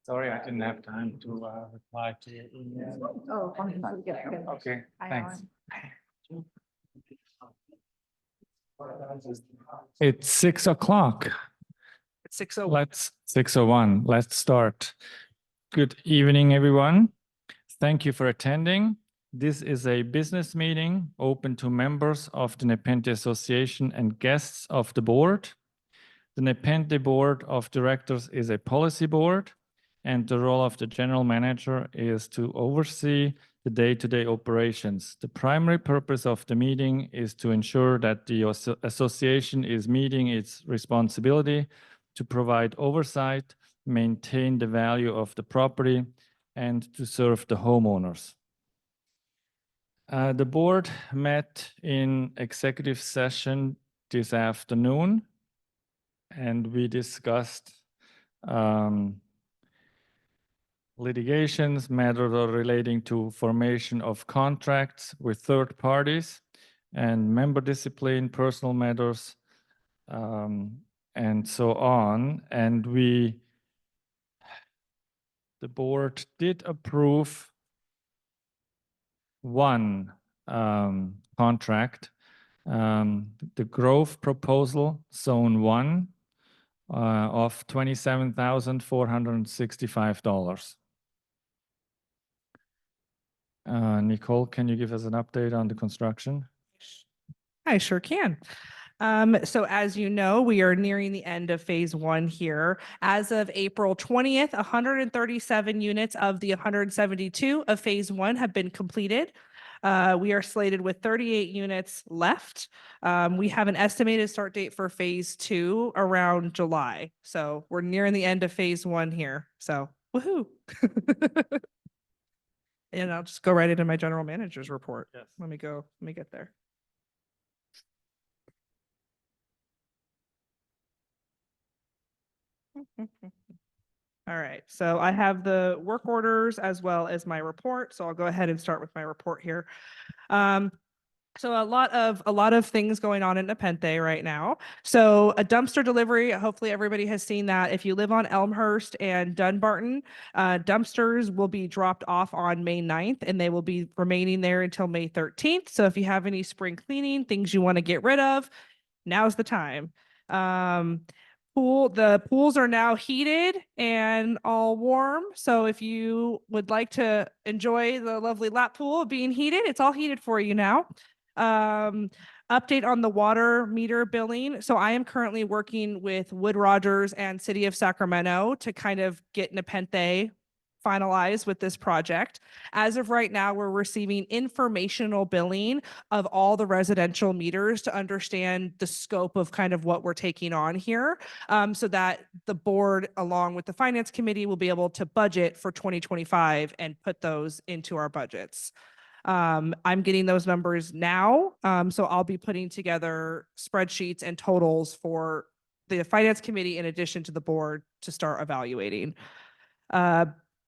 Sorry, I didn't have time to reply to your email. Oh, Okay, Hi, thanks. Alan. It's 6 o'clock. 6:01. Let's start. Good evening, everyone. Thank you for attending. This is a business meeting open to members of the Nepenthe Association and guests of the board. The Nepenthe Board of Directors is a policy board, and the role of the general manager is to oversee the day-to-day operations. The primary purpose of the meeting is to ensure that the association is meeting its responsibility to provide oversight, maintain the value of the property, and to serve the homeowners. The board met in executive session this afternoon, and we discussed litigations, matters relating to formation of contracts with third parties, and member discipline, personal matters, and so on. And the board did approve one contract, the Grove proposal, Zone 1, of $27,465. Nicole, can you give us an update on the construction? I sure can. So as you know, we are nearing the end of phase one here. As of April 20th, 137 units of the 172 of phase one have been completed. We are slated with 38 units left. We have an estimated start date for phase two around July. So we're nearing the end of phase one here. So woohoo. And I'll just go right into my general manager's report. Yes. Let me get there. All right, so I have the work orders as well as my report. So I'll go ahead and start with my report here. So a lot of things going on in Nepenthe right now. So a dumpster delivery, hopefully everybody has seen that. If you live on Elmhurst and Dunbarton, dumpsters will be dropped off on May 9th and they will be remaining there until May 13th. So if you have any spring cleaning, things you want to get rid of, now's the time. The pools are now heated and all warm. So if you would like to enjoy the lovely lap pool being heated, it's all heated for you now. Update on the water meter billing. So I am currently working with Wood Rogers and City of Sacramento to kind of get Nepenthe finalized with this project. As of right now, we're receiving informational billing of all the residential meters to understand the scope of kind of what we're taking on here, so that the board, along with the finance committee, will be able to budget for 2025 and put those into our budgets. I'm getting those numbers now, so I'll be putting together spreadsheets and totals for the finance committee in addition to the board to start evaluating.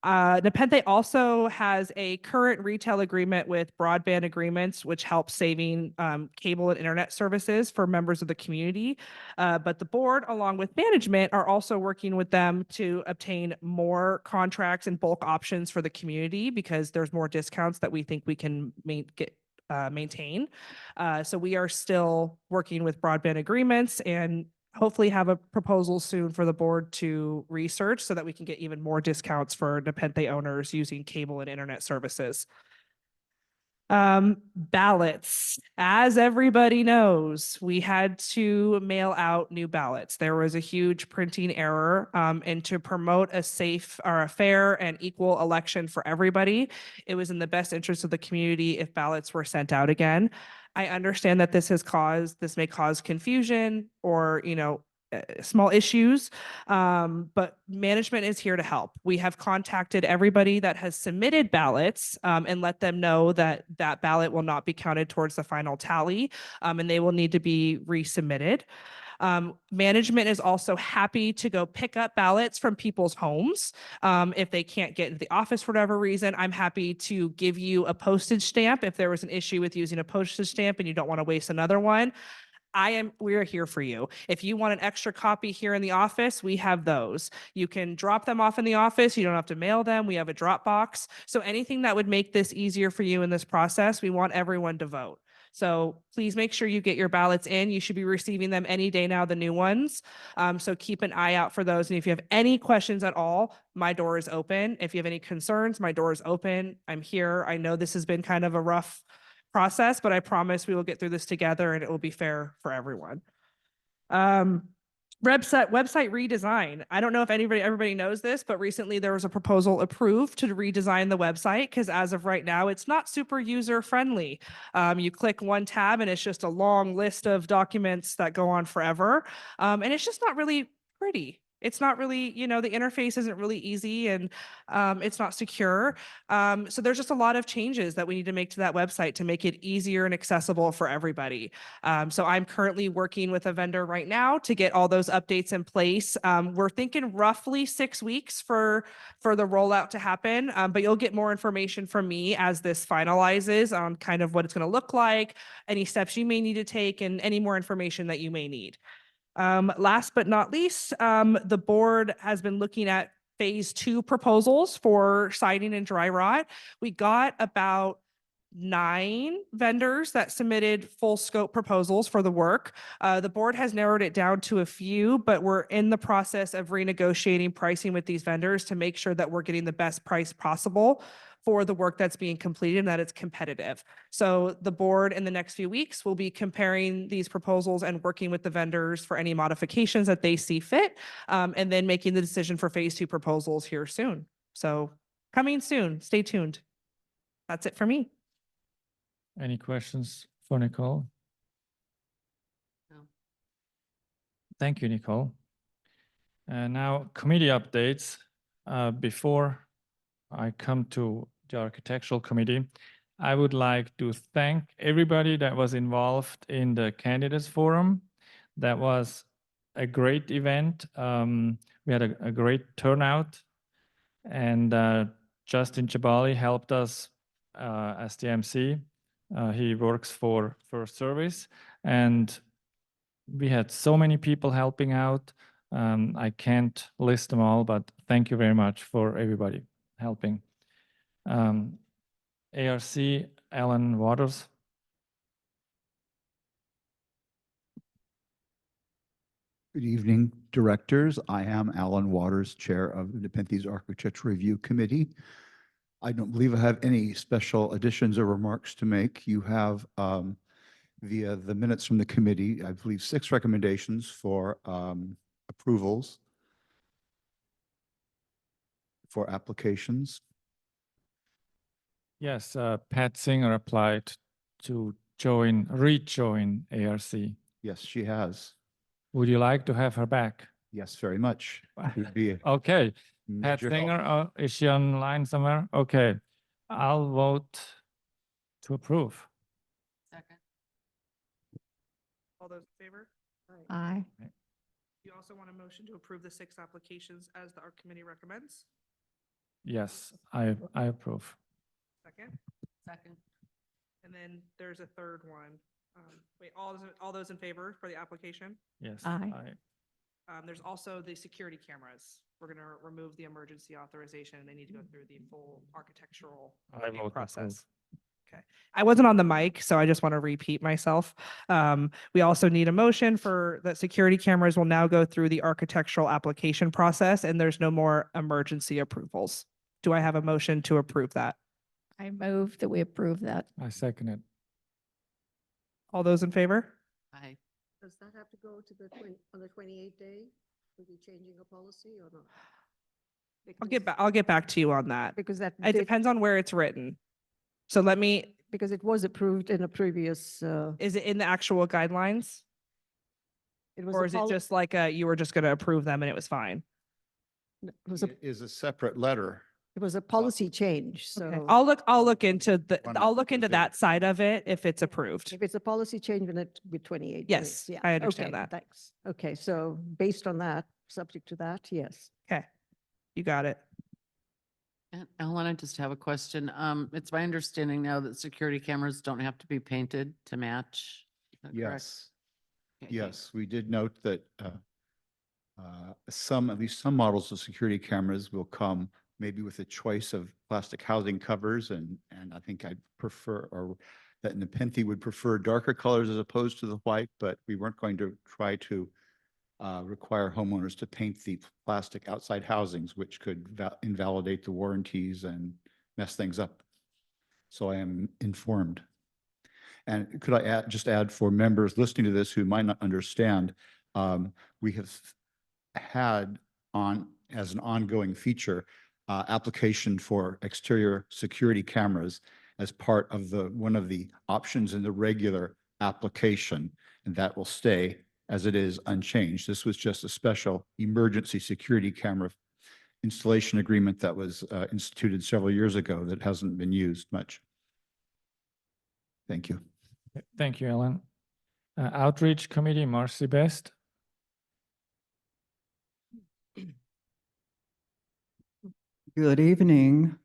Nepenthe also has a current retail agreement with Broadband Agreements, which helps saving cable and internet services for members of the community. But the board, along with management, are also working with them to obtain more contracts and bulk options for the community because there's more discounts that we think we can maintain. So we are still working with Broadband Agreements and hopefully have a proposal soon for the board to research so that we can get even more discounts for Nepenthe owners using cable and internet services. Ballots. As everybody knows, we had to mail out new ballots. There was a huge printing error, and to promote a safe or a fair and equal election for everybody, it was in the best interest of the community if ballots were sent out again. I understand that this may cause confusion or, small issues, but management is here to help. We have contacted everybody that has submitted ballots and let them know that that ballot will not be counted towards the final tally, and they will need to be resubmitted. Management is also happy to go pick up ballots from people's homes. If they can't get into the office for whatever reason, I'm happy to give you a postage stamp if there was an issue with using a postage stamp and you don't want to waste another one. we are here for you. If you want an extra copy here in the office, we have those. You can drop them off in the office. You don't have to mail them. We have a Dropbox. So anything that would make this easier for you in this process, we want everyone to vote. So please make sure you get your ballots in. You should be receiving them any day now, the new ones. So keep an eye out for those. And if you have any questions at all, my door is open. If you have any concerns, my door is open. I'm here. I know this has been kind of a rough process, but I promise we will get through this together and it will be fair for everyone. Website redesign. I don't know if everybody knows this, but recently there was a proposal approved to redesign the website because as of right now, it's not super user friendly. You click one tab and it's just a long list of documents that go on forever. And it's just not really pretty. It's not really, the interface isn't really easy and it's not secure. So there's just a lot of changes that we need to make to that website to make it easier and accessible for everybody. So I'm currently working with a vendor right now to get all those updates in place. We're thinking roughly 6 weeks for the rollout to happen, but you'll get more information from me as this finalizes on kind of what it's going to look like, any steps you may need to take, and any more information that you may need. Last but not least, the board has been looking at phase 2 proposals for siding and dry rot. We got about 9 vendors that submitted full scope proposals for the work. The board has narrowed it down to a few, but we're in the process of renegotiating pricing with these vendors to make sure that we're getting the best price possible for the work that's being completed and that it's competitive. So the board in the next few weeks will be comparing these proposals and working with the vendors for any modifications that they see fit, and then making the decision for phase 2 proposals here soon. So coming soon, stay tuned. That's it for me. Any questions for Nicole? No. Thank you, Nicole. Now committee updates. Before I come to the architectural committee, I would like to thank everybody that was involved in the candidates forum. That was a great event. We had a great turnout, and Justin Jabali helped us as the MC. He works for First Service, and we had so many people helping out. I can't list them all, but thank you very much for everybody helping. ARC, Alan Waters. Good evening, directors. I am Alan Waters, Chair of the Nepenthes Architecture Review Committee. I don't believe I have any special additions or remarks to make. You have, via the minutes from the committee, I believe 6 recommendations for approvals for applications. Yes, Pat Singer applied to rejoin ARC. Yes, she has. Would you like to have her back? Yes, very much. It would be a Okay, Pat major help. Singer, is she online somewhere? Okay, I'll vote to approve. Second. All those in favor? Aye. You also want a motion to approve the 6 applications as our committee recommends? Yes, I approve. Second. Second. And then there's a third one. Wait, all those in favor for the application? Yes. Aye. There's also the security cameras. We're going to remove the emergency authorization and they need to go through the full architectural I review vote process. approve. I wasn't on the mic, so I just want to repeat myself. We also need a motion for that security cameras will now go through the architectural application process and there's no more emergency approvals. Do I have a motion to approve that? I move that we approve that. I second it. All those in favor? Aye. Does that have to go to the on the 28th day? Will be changing a policy or not? I'll get back to you on that. Because that, It depends on where it's written. So let me, because it was approved in a previous, is it in the actual guidelines? it was. Or a is it poli- just like you were just going to approve them and it was fine? It was a, It is a separate letter. it was a policy change, Okay. so. I'll look into One I'll look into okay. that side of it if it's approved. If it's a policy change, then it be 28 Yes, days. Yeah. I understand Okay, that. Thanks. Okay, so based on that, subject to that, yes. Okay, you got it. And Ellen, I just have a question. It's my understanding now that security cameras don't have to be painted to match. Is that correct? Yes. Okay. Yes, we did note that at least some models of security cameras will come maybe with a choice of plastic housing covers, and I think I'd prefer, or that Nepenthe would prefer darker colors as opposed to the white, but we weren't going to try to require homeowners to paint the plastic outside housings, which could invalidate the warranties and mess things up. So I am informed. And could I just add for members listening to this who might not understand, we have had as an ongoing feature, application for exterior security cameras as part of one of the options in the regular application, and that will stay as it is unchanged. This was just a special emergency security camera installation agreement that was instituted several years ago that hasn't been used much. Thank you. Thank you, Alan. Outreach Committee, Marcy Best. Good evening.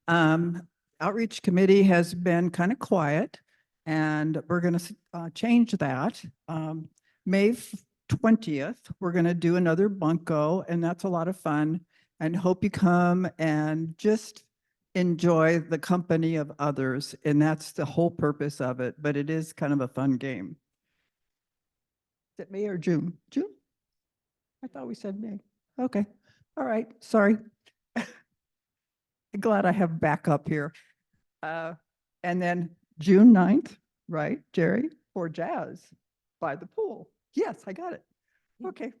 Outreach Committee has been kind of quiet, and we're going to change that. May 20th, we're going to do another bunko, and that's a lot of fun. And hope you come and just enjoy the company of others. And that's the whole purpose of it, but it is kind of a fun game. Is it May or June? June? I thought we said May. Okay. All right. Sorry. Glad I have backup here. And then June 9th, right, Jerry, for jazz by the pool. Yes, I got it. Okay.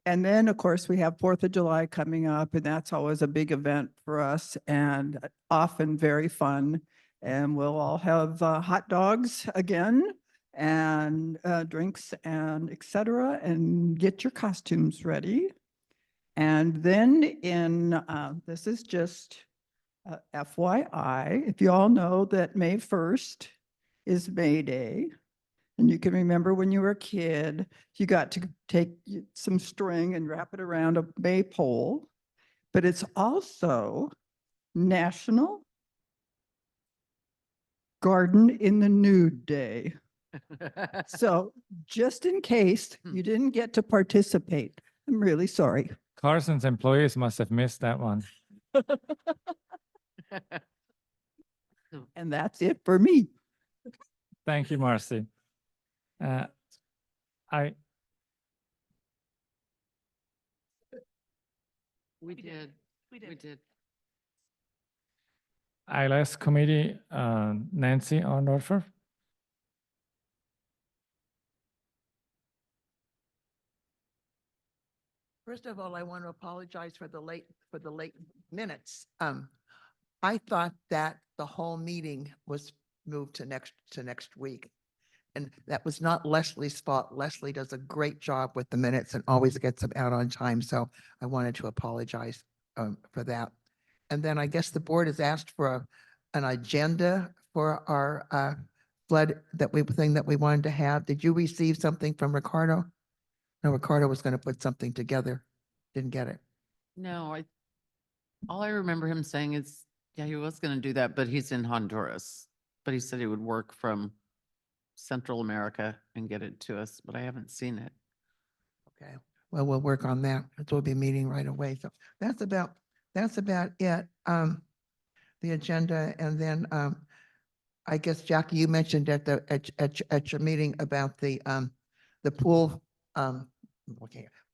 And then, of course, we have 4th of July coming up, and that's always a big event for us and often very fun. And we'll all have hot dogs again and drinks and et cetera, and get your costumes ready. And then this is just FYI, if you all know that May 1st is May Day, and you can remember when you were a kid, you got to take some string and wrap it around a maypole, but it's also National Garden in the Nude Day. So just in case you didn't get to participate, I'm really sorry. Carson's employees must have missed that one. And that's it for me. Thank you, Marcy. We did. We We did. did. ILS Committee, Nancy Arndorfer. First of all, I want to apologize for the late minutes. I thought that the whole meeting was moved to next week. And that was not Leslie's fault. Leslie does a great job with the minutes and always gets them out on time. So I wanted to apologize for that. And then I guess the board has asked for an agenda for our flood thing that we wanted to have. Did you receive something from Ricardo? No, Ricardo was going to put something together. Didn't get it. No, all I remember him saying is, yeah, he was going to do that, but he's in Honduras. But he said he would work from Central America and get it to us, but I haven't seen it. Okay, well, we'll work on that. We'll be meeting right away. So that's about it. The agenda, and then I guess Jackie, you mentioned at your meeting about the pool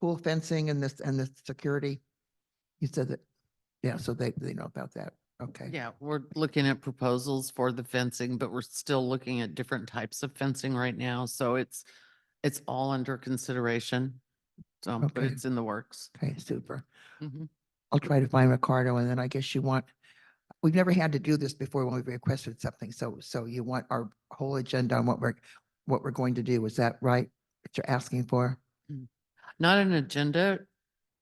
pool fencing and the security. You said that, yeah. So they know about that. Okay. Yeah, we're looking at proposals for the fencing, but we're still looking at different types of fencing right now. So it's all under consideration. So, but Okay. it's in the works. Okay, super. Mhm. I'll try to find Ricardo, and then I guess we've never had to do this before when we've requested something. So you want our whole agenda on what we're going to do. Is that right? That you're asking for? Not an agenda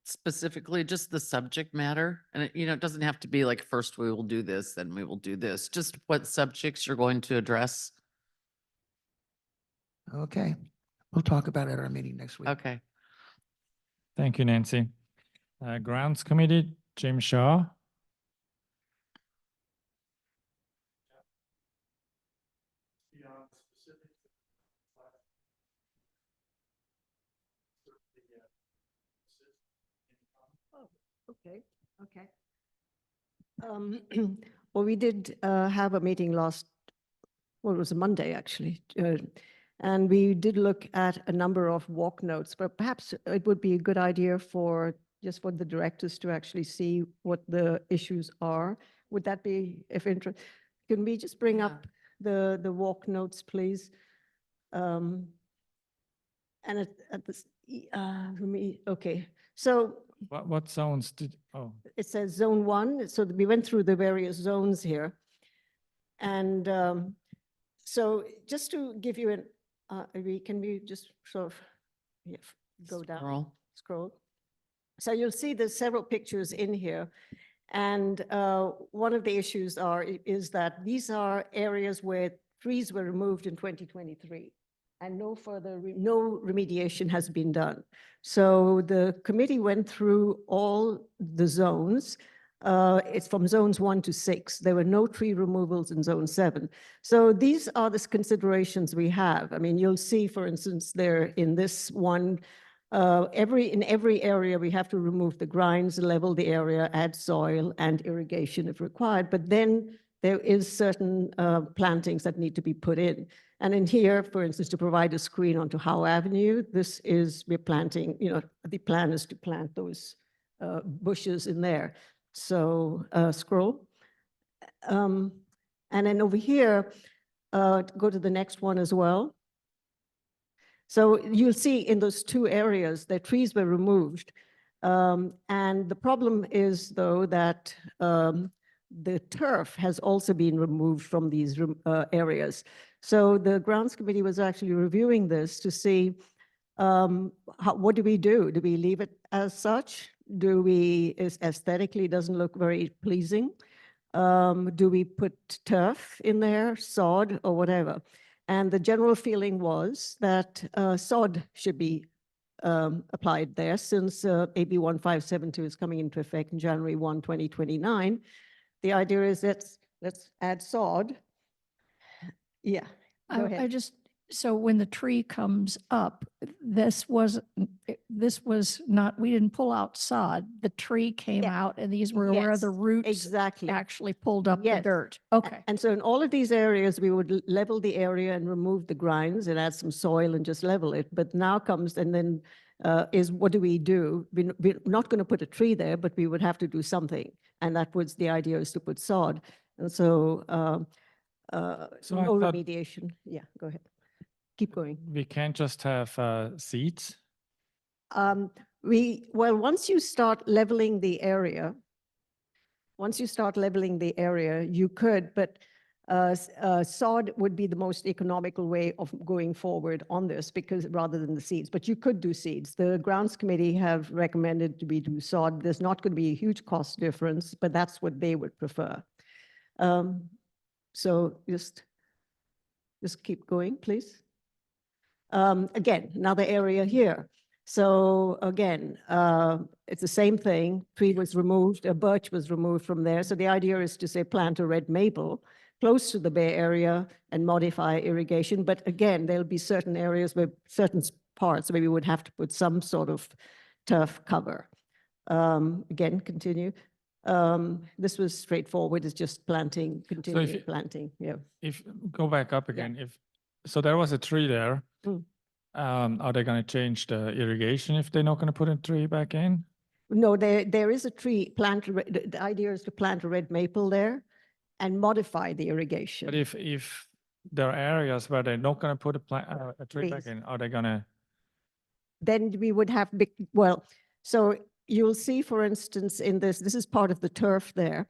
specifically, just the subject matter. And it doesn't have to be like, first we will do this, then we will do this. Just what subjects you're going to address. Okay. We'll talk about it at our meeting next week. Okay. Thank you, Nancy. Grounds Committee, Jim Shaw. Okay, okay. Well, we did have a meeting well, it was a Monday, actually. And we did look at a number of walk notes, but perhaps it would be a good idea just for the directors to actually see what the issues are. Would that be of interest? Can we just bring Yeah. up the walk notes, please? And at this, okay, so What zones did, oh, it says zone 1, so we went through the various zones here. And so just to give you can we just sort of go down, Scroll. scroll? So you'll see there's several pictures in here. And one of the issues is that these are areas where trees were removed in 2023 and no remediation has been done. So the committee went through all the zones. It's from zones 1 to 6. There were no tree removals in zone 7. So these are the considerations we have. I mean, you'll see, for instance, there in this one, in every area, we have to remove the grinds, level the area, add soil and irrigation if required. But then there is certain plantings that need to be put in. And in here, for instance, to provide a screen onto Howe Avenue, we're planting, the plan is to plant those bushes in there. So scroll. And then over here, go to the next one as well. So you'll see in those two areas that trees were removed. And the problem is, though, that the turf has also been removed from these areas. So the grounds committee was actually reviewing this to see what do we do? Do we leave it as such? Aesthetically doesn't look very pleasing? Do we put turf in there, sod or whatever? And the general feeling was that sod should be applied there since AB 1572 is coming into effect in January 1, 2029. The idea is let's add sod. Yeah, go ahead. So when the tree comes up, this was not, we didn't pull out sod. The tree came Yeah. out and these were where the Yes, roots exactly. actually pulled up the Yes. dirt. A- Okay. And so in all of these areas, we would level the area and remove the grinds and add some soil and just level it. But now comes, and then what do we do? We're not going to put a tree there, but we would have to do something. And that was the idea, is to put sod. And so So I no thought- remediation. Yeah, go ahead. Keep going. we can't just have seeds? Once you start leveling the area, you could, but sod would be the most economical way of going forward on this, because rather than the seeds, but you could do seeds. The grounds committee have recommended we do sod. There's not going to be a huge cost difference, but that's what they would prefer. So just keep going, please. Again, another area here. So again, it's the same thing. Tree was removed, a birch was removed from there. So the idea is to say plant a red maple close to the Bay Area and modify irrigation. But again, there'll be certain areas where certain parts where we would have to put some sort of turf cover. Again, continue. This was straightforward. It's just planting, continuing planting. Yeah. If, go back up again, so there was a tree there. Mm. Are they going to change the irrigation if they're not going to put a tree back in? No, there is a tree the idea is to plant a red maple there and modify the irrigation. But if there are areas where they're not going to put a tree back Trees. in, are they going to? Then we would have so you'll see, for instance, in this is part of the turf there.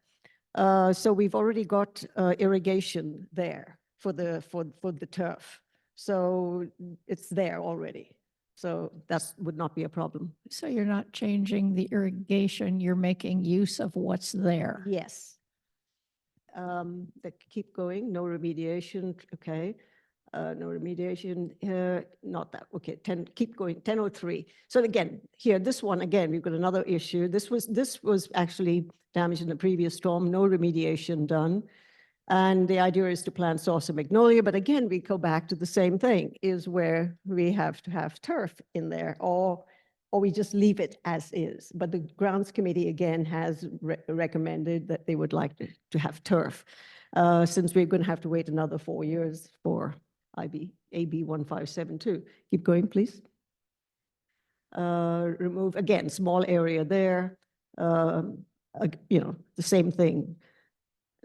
So we've already got irrigation there for the turf. So it's there already. So that would not be a problem. So you're not changing the irrigation, you're making use of what's there. Yes. Keep going, no remediation, okay. No remediation, not that, okay, keep going, 1003. So again, here, this one, again, we've got another issue. This was actually damaged in the previous storm, no remediation done. And the idea is to plant saucer magnolia, but again, we go back to the same thing, is where we have to have turf in there, or or we just leave it as is. But the grounds committee again has recommended that they would like to have turf. Since we're going to have to wait another 4 years for AB 1572. Keep going, please. Remove, again, small area there. The same thing.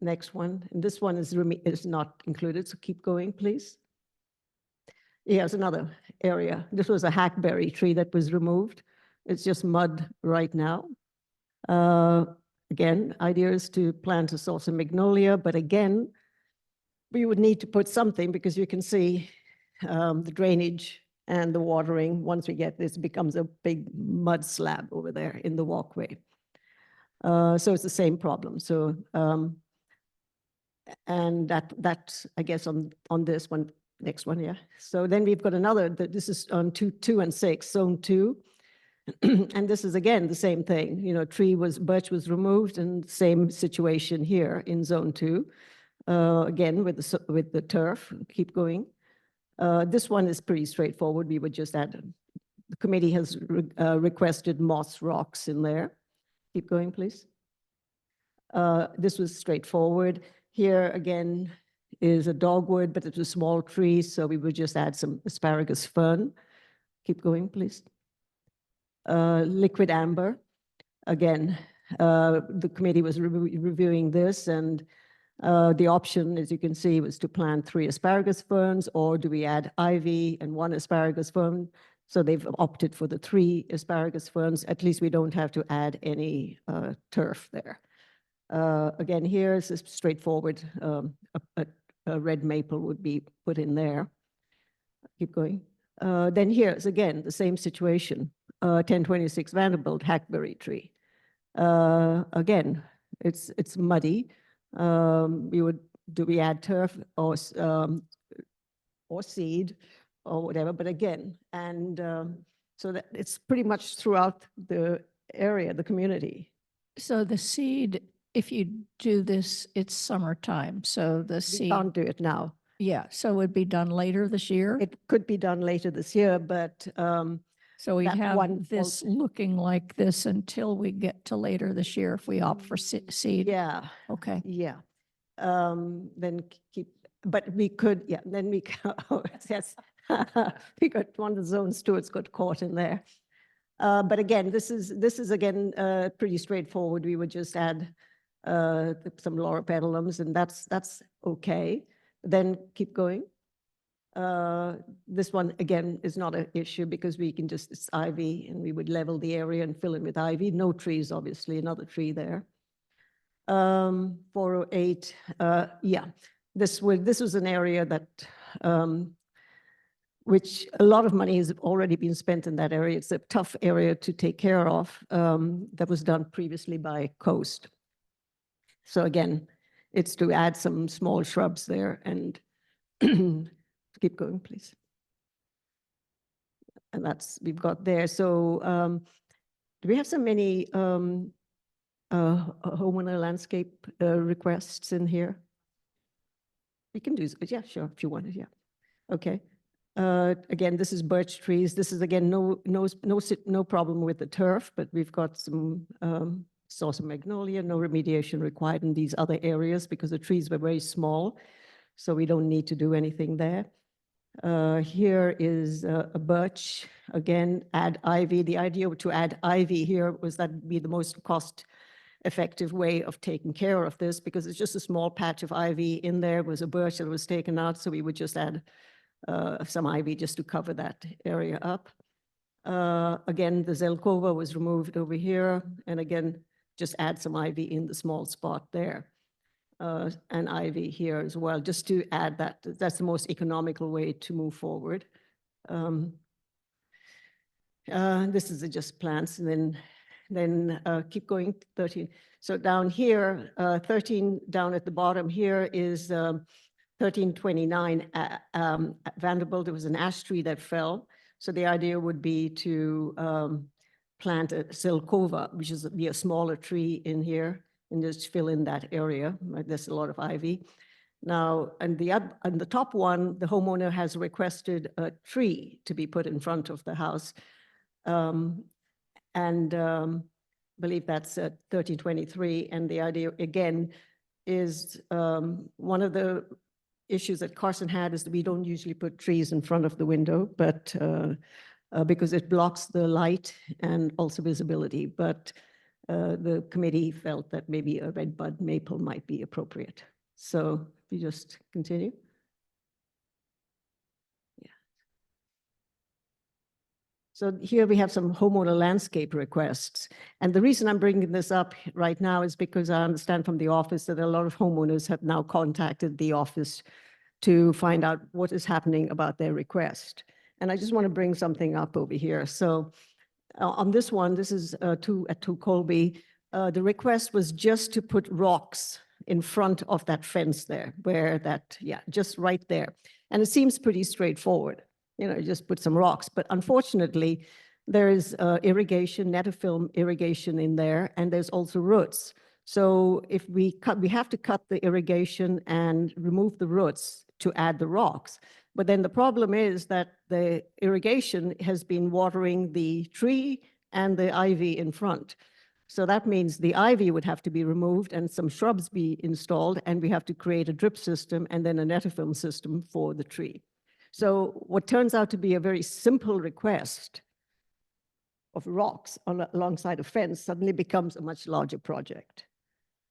Next one, and this one is not included, so keep going, please. Here's another area. This was a hackberry tree that was removed. It's just mud right now. Again, idea is to plant a saucer magnolia, but again, we would need to put something because you can see the drainage and the watering. Once we get this, becomes a big mud slab over there in the walkway. So it's the same problem. So, and that I guess on this one, next one, yeah. So then we've got another, this is on 2 and 6, zone 2. And this is again the same thing, birch was removed, and same situation here in zone 2. Again, with the turf, keep going. This one is pretty straightforward. We would just add, the committee has requested moss rocks in there. Keep going, please. This was straightforward. Here again is a dogwood, but it's a small tree, so we would just add some asparagus fern. Keep going, please. Liquid amber. Again, the committee was reviewing this, and the option, as you can see, was to plant 3 asparagus ferns, or do we add ivy and 1 asparagus fern? So they've opted for the 3 asparagus ferns. At least we don't have to add any turf there. Again, here is straightforward. A red maple would be put in there. Keep going. Then here's again the same situation. 1026 Vanderbilt hackberry tree. Again, it's muddy. Do we add turf or seed or whatever? But again, and so that it's pretty much throughout the area, the community. So the seed, if you do this, it's summertime, so the We seed, can't do it now. yeah, so it would be done later this year? It could be done later this year, but So we that have one this falls- looking like this until we get to later this year if we opt for seed? yeah, Okay. yeah. Then keep, but we could, yeah, then we, oh, yes. We got one of the zone stewards got caught in there. But again, this is again pretty straightforward. We would just add some loropetalums, and that's okay. Then keep going. This one again is not an issue because we can just, it's ivy, and we would level the area and fill it with ivy. No trees, obviously, another tree there. 408, yeah, this was an area that which a lot of money has already been spent in that area. It's a tough area to take care of. That was done previously by Coast. So again, it's to add some small shrubs there, and keep going, please. And that's, we've got there. So do we have so many homeowner landscape requests in here? We can do, yeah, sure, if you wanted, yeah. Okay. Again, this is birch trees. This is again, no problem with the turf, but we've got some saucer magnolia, no remediation required in these other areas because the trees were very small, so we don't need to do anything there. Here is a birch. Again, add ivy. The idea to add ivy here was that would be the most cost-effective way of taking care of this, because it's just a small patch of ivy in there. It was a birch that was taken out, so we would just add some ivy just to cover that area up. Again, the Zelkova was removed over here, and again, just add some ivy in the small spot there. And ivy here as well, just to add that. That's the most economical way to move forward. This is just plants, and then keep going, 13. So down here, 13 down at the bottom here is 1329 Vanderbilt. There was an ash tree that fell. So the idea would be to plant a Zelkova, which is be a smaller tree in here, and just fill in that area. There's a lot of ivy. Now, on the top one, the homeowner has requested a tree to be put in front of the house. And believe that's 1323. And the idea, again, is one of the issues that Carson had is that we don't usually put trees in front of the window, but because it blocks the light and also visibility. But the committee felt that maybe a red bud maple might be appropriate. So you just continue. Yeah. So here we have some homeowner landscape requests. And the reason I'm bringing this up right now is because I understand from the office that a lot of homeowners have now contacted the office to find out what is happening about their request. And I just want to bring something up over here. So on this one, this is at 2 Colby. The request was just to put rocks in front of that fence there, where that, yeah, just right there. And it seems pretty straightforward. You know, just put some rocks. But unfortunately, there is irrigation, netafilm irrigation in there, and there's also roots. So if we have to cut the irrigation and remove the roots to add the rocks. But then the problem is that the irrigation has been watering the tree and the ivy in front. So that means the ivy would have to be removed and some shrubs be installed, and we have to create a drip system and then a netafilm system for the tree. So what turns out to be a very simple request of rocks alongside a fence suddenly becomes a much larger project.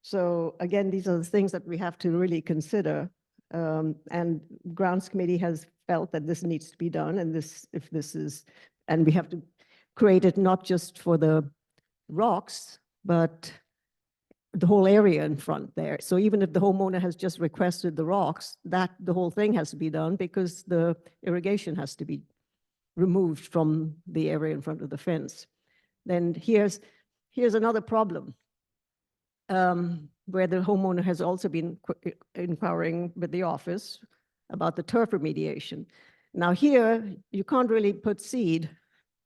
So again, these are the things that we have to really consider. And Grounds Committee has felt that this needs to be done, and and we have to create it not just for the rocks, but the whole area in front there. So even if the homeowner has just requested the rocks, the whole thing has to be done because the irrigation has to be removed from the area in front of the fence. Then here's another problem. Where the homeowner has also been inquiring with the office about the turf remediation. Now here, you can't really put seed.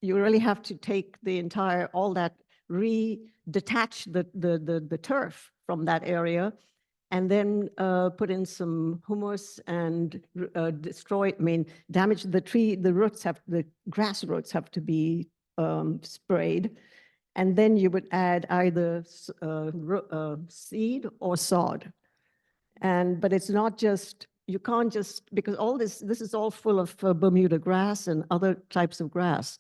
You really have to take the entire, all that, detach the turf from that area, and then put in some humus and damage the tree. The grass roots have to be sprayed. And then you would add either seed or sod. But it's not just, you can't just, because all this is all full of Bermuda grass and other types of grass.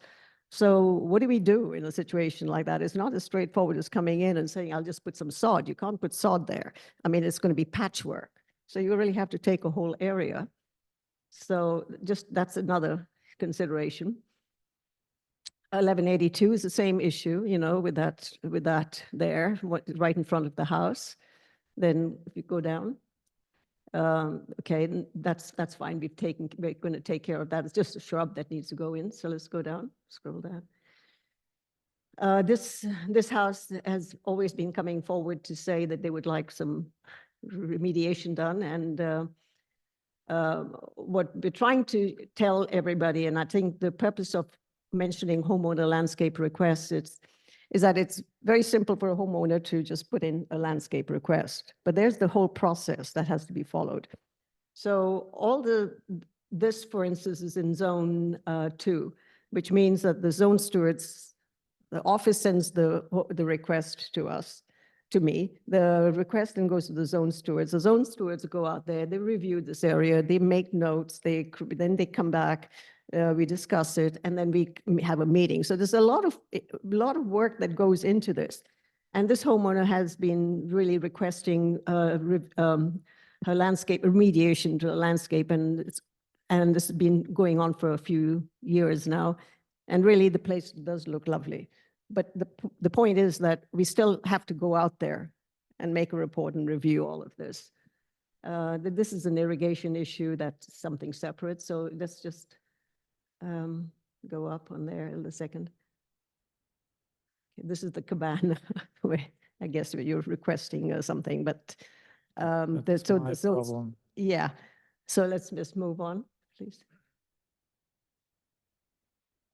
So what do we do in a situation like that? It's not as straightforward as coming in and saying, I'll just put some sod. You can't put sod there. I mean, it's going to be patchwork. So you really have to take a whole area. So just that's another consideration. 1182 is the same issue, you know, with that there, right in front of the house. Then if you go down, okay, that's fine. We're going to take care of that. It's just a shrub that needs to go in. So let's go down, scroll down. This house has always been coming forward to say that they would like some remediation done, and what we're trying to tell everybody, and I think the purpose of mentioning homeowner landscape requests is that it's very simple for a homeowner to just put in a landscape request, but there's the whole process that has to be followed. So this, for instance, is in zone 2, which means that the zone stewards, the office sends the request to me. The request then goes to the zone stewards. The zone stewards go out there, they review this area, they make notes, then they come back. We discuss it, and then we have a meeting. So there's a lot of work that goes into this. And this homeowner has been really requesting her landscape remediation to the landscape, and this has been going on for a few years now. And really, the place does look lovely. But the point is that we still have to go out there and make a report and review all of this. This is an irrigation issue, that's something separate. So let's just go up on there in a second. Okay, this is the cabana where I guess you're requesting something, but That's my problem. yeah. So let's just move on, please.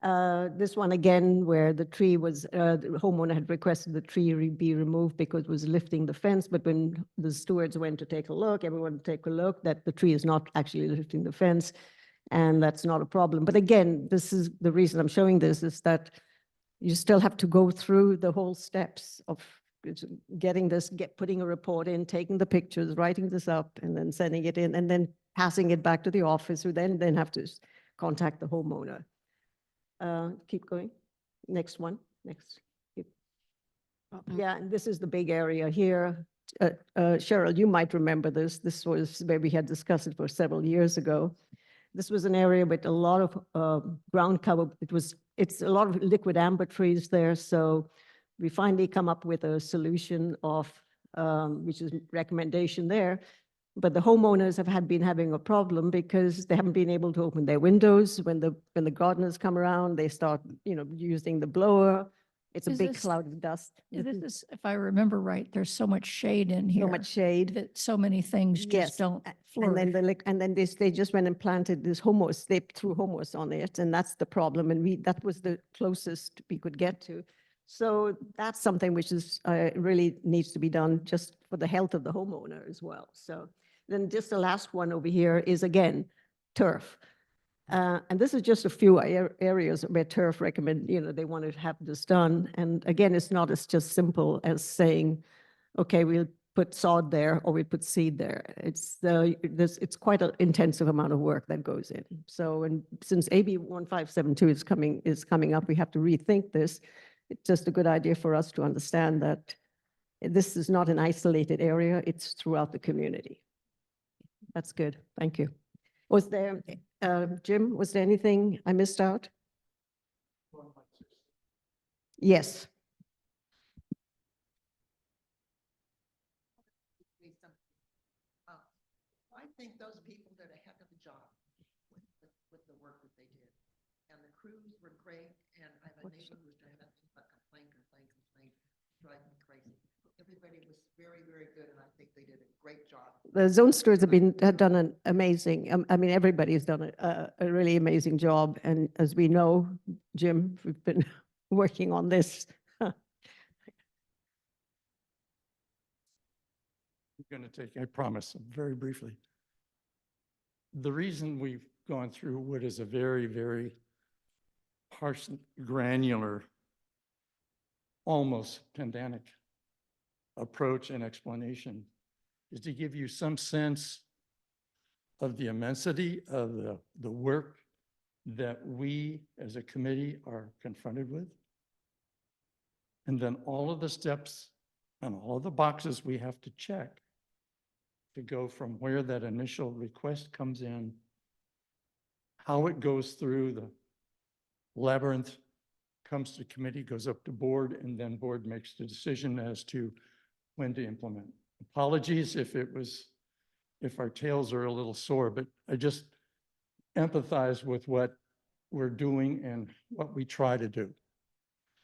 This one again, where the tree was, the homeowner had requested the tree be removed because it was lifting the fence, but when the stewards went to take a look, everyone take a look, that the tree is not actually lifting the fence, and that's not a problem. But again, this is the reason I'm showing this, is that You still have to go through the whole steps of getting this, putting a report in, taking the pictures, writing this up, and then sending it in, and then passing it back to the office, who then have to contact the homeowner. Keep going. Next one, next. Yeah, and this is the big area here. Cheryl, you might remember this. This was where we had discussed it for several years ago. This was an area with a lot of ground cover. It's a lot of liquid amber trees there. So we finally come up with a solution of, which is recommendation there. But the homeowners have been having a problem because they haven't been able to open their windows. When the gardeners come around, they start, using the blower. It's a Is big this- cloud of dust. This is, if I remember right, there's so much shade in here. So much shade. That so many things Yes, just don't And then flourish. they just went and planted this humus. They threw humus on it, and that's the problem. And that was the closest we could get to. So that's something which is really needs to be done just for the health of the homeowner as well. So then just the last one over here is again turf. And this is just a few areas where turf they want to have this done. And again, it's not as just simple as saying, okay, we'll put sod there or we put seed there. It's quite an intensive amount of work that goes in. So, and since AB 1572 is coming up, we have to rethink this. It's just a good idea for us to understand that this is not an isolated area, it's throughout the community. That's good, thank you. Was there, Jim, was there anything I missed out? Yes. I think those people did a heck of a job with the work that they did. And the crews were great, and I have a neighbor who's done nothing but complain, drive me crazy. Everybody was very, very good, and I think they did a great job. The zone stewards have done an amazing, everybody has done a really amazing job. And as we know, Jim, we've been working on this. I'm going to take, I promise, very briefly. The reason we've gone through what is a very, very harsh, granular, almost pedantic approach and explanation is to give you some sense of the immensity of the work that we as a committee are confronted with. And then all of the steps and all of the boxes we have to check to go from where that initial request comes in, how it goes through the labyrinth, comes to committee, goes up to board, and then board makes the decision as to when to implement. Apologies if our tails are a little sore, but I just empathize with what we're doing and what we try to do.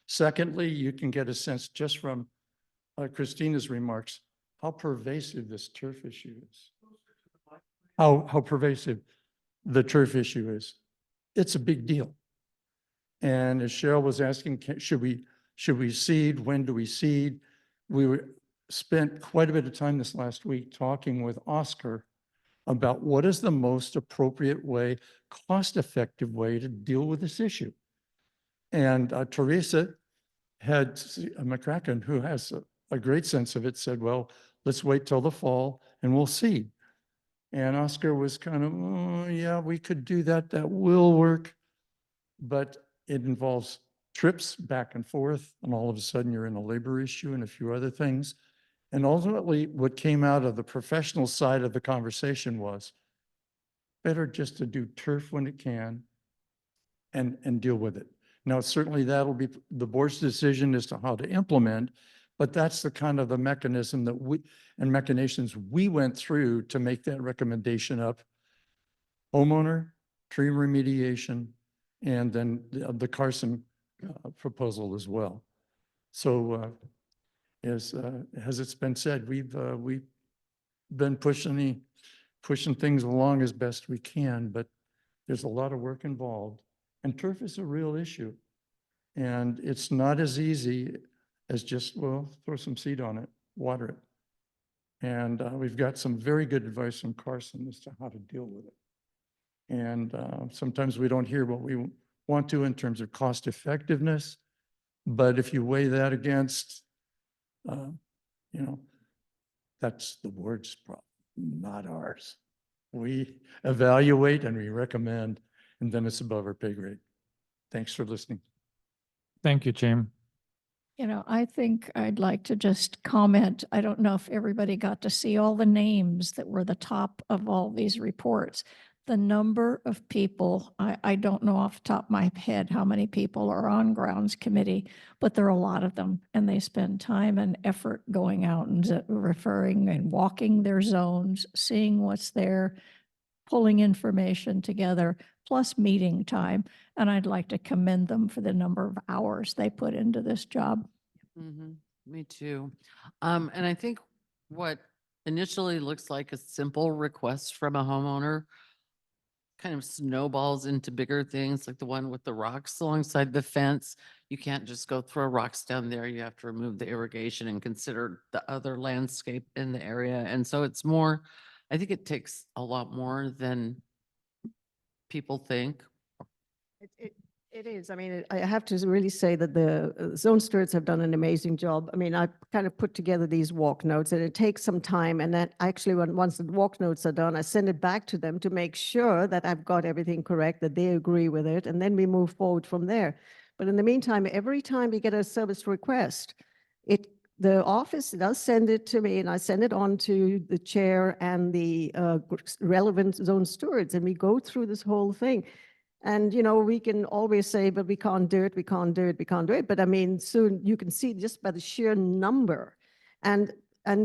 Secondly, you can get a sense just from Christina's remarks, how pervasive this turf issue is. How pervasive the turf issue is. It's a big deal. And as Cheryl was asking, should we seed? When do we seed? We spent quite a bit of time this last week talking with Oscar about what is the most appropriate way, cost-effective way to deal with this issue. And Teresa McCracken, who has a great sense of it, said, well, let's wait till the fall and we'll seed. And Oscar was kind of, oh, yeah, we could do that. That will work. But it involves trips back and forth. And all of a sudden you're in a labor issue and a few other things. And ultimately what came out of the professional side of the conversation was better just to do turf when it can and deal with it. Now, certainly that'll be the board's decision as to how to implement, but that's the kind of the mechanism that machinations we went through to make that recommendation of homeowner, tree remediation, and then the Carson proposal as well. So as it's been said, we've been pushing things along as best we can, but there's a lot of work involved. And turf is a real issue. And it's not as easy as just, well, throw some seed on it, water it. And we've got some very good advice from Carson as to how to deal with it. And sometimes we don't hear what we want to in terms of cost effectiveness, But if you weigh that against, uh, you know, that's the board's problem, not ours. We evaluate and we recommend, and then it's above our pay grade. Thanks for listening. Thank you, Jim. You know, I think I'd like to just comment. I don't know if everybody got to see all the names that were the top of all these reports. The number of people, I don't know off the top of my head how many people are on grounds committee, but there are a lot of them. And they spend time and effort going out and referring and walking their zones, seeing what's there, pulling information together, plus meeting time. And I'd like to commend them for the number of hours they put into this job. Me too. And I think what initially looks like a simple request from a homeowner kind of snowballs into bigger things, like the one with the rocks alongside the fence. You can't just go throw rocks down there. You have to remove the irrigation and consider the other landscape in the area. And so it's more, I think it takes a lot more than people think. It is. I mean, I have to really say that the zone stewards have done an amazing job. I mean, I kind of put together these walk notes and it takes some time. And then actually once the walk notes are done, I send it back to them to make sure that I've got everything correct, that they agree with it. And then we move forward from there. But in the meantime, every time we get a service request, the office does send it to me and I send it on to the chair and the relevant zone stewards. And we go through this whole thing. And, you know, we can always say, but we can't do it, we can't do it, we can't do it. But I mean, soon you can see just by the sheer number. And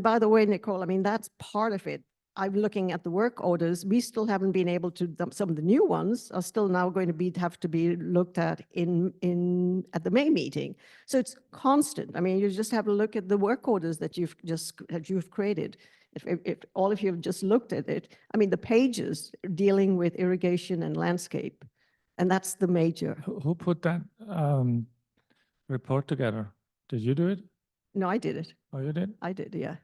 by the way, Nicole, I mean, that's part of it. I'm looking at the work orders. We still haven't been able to, some of the new ones are still now going to have to be looked at at the May meeting. So it's constant. I mean, you just have to look at the work orders that you've created. If all of you have just looked at it, I mean, the pages dealing with irrigation and landscape. And that's the major. Who put that report together? Did you do it? No, I did it. Oh, you did? I did, yeah.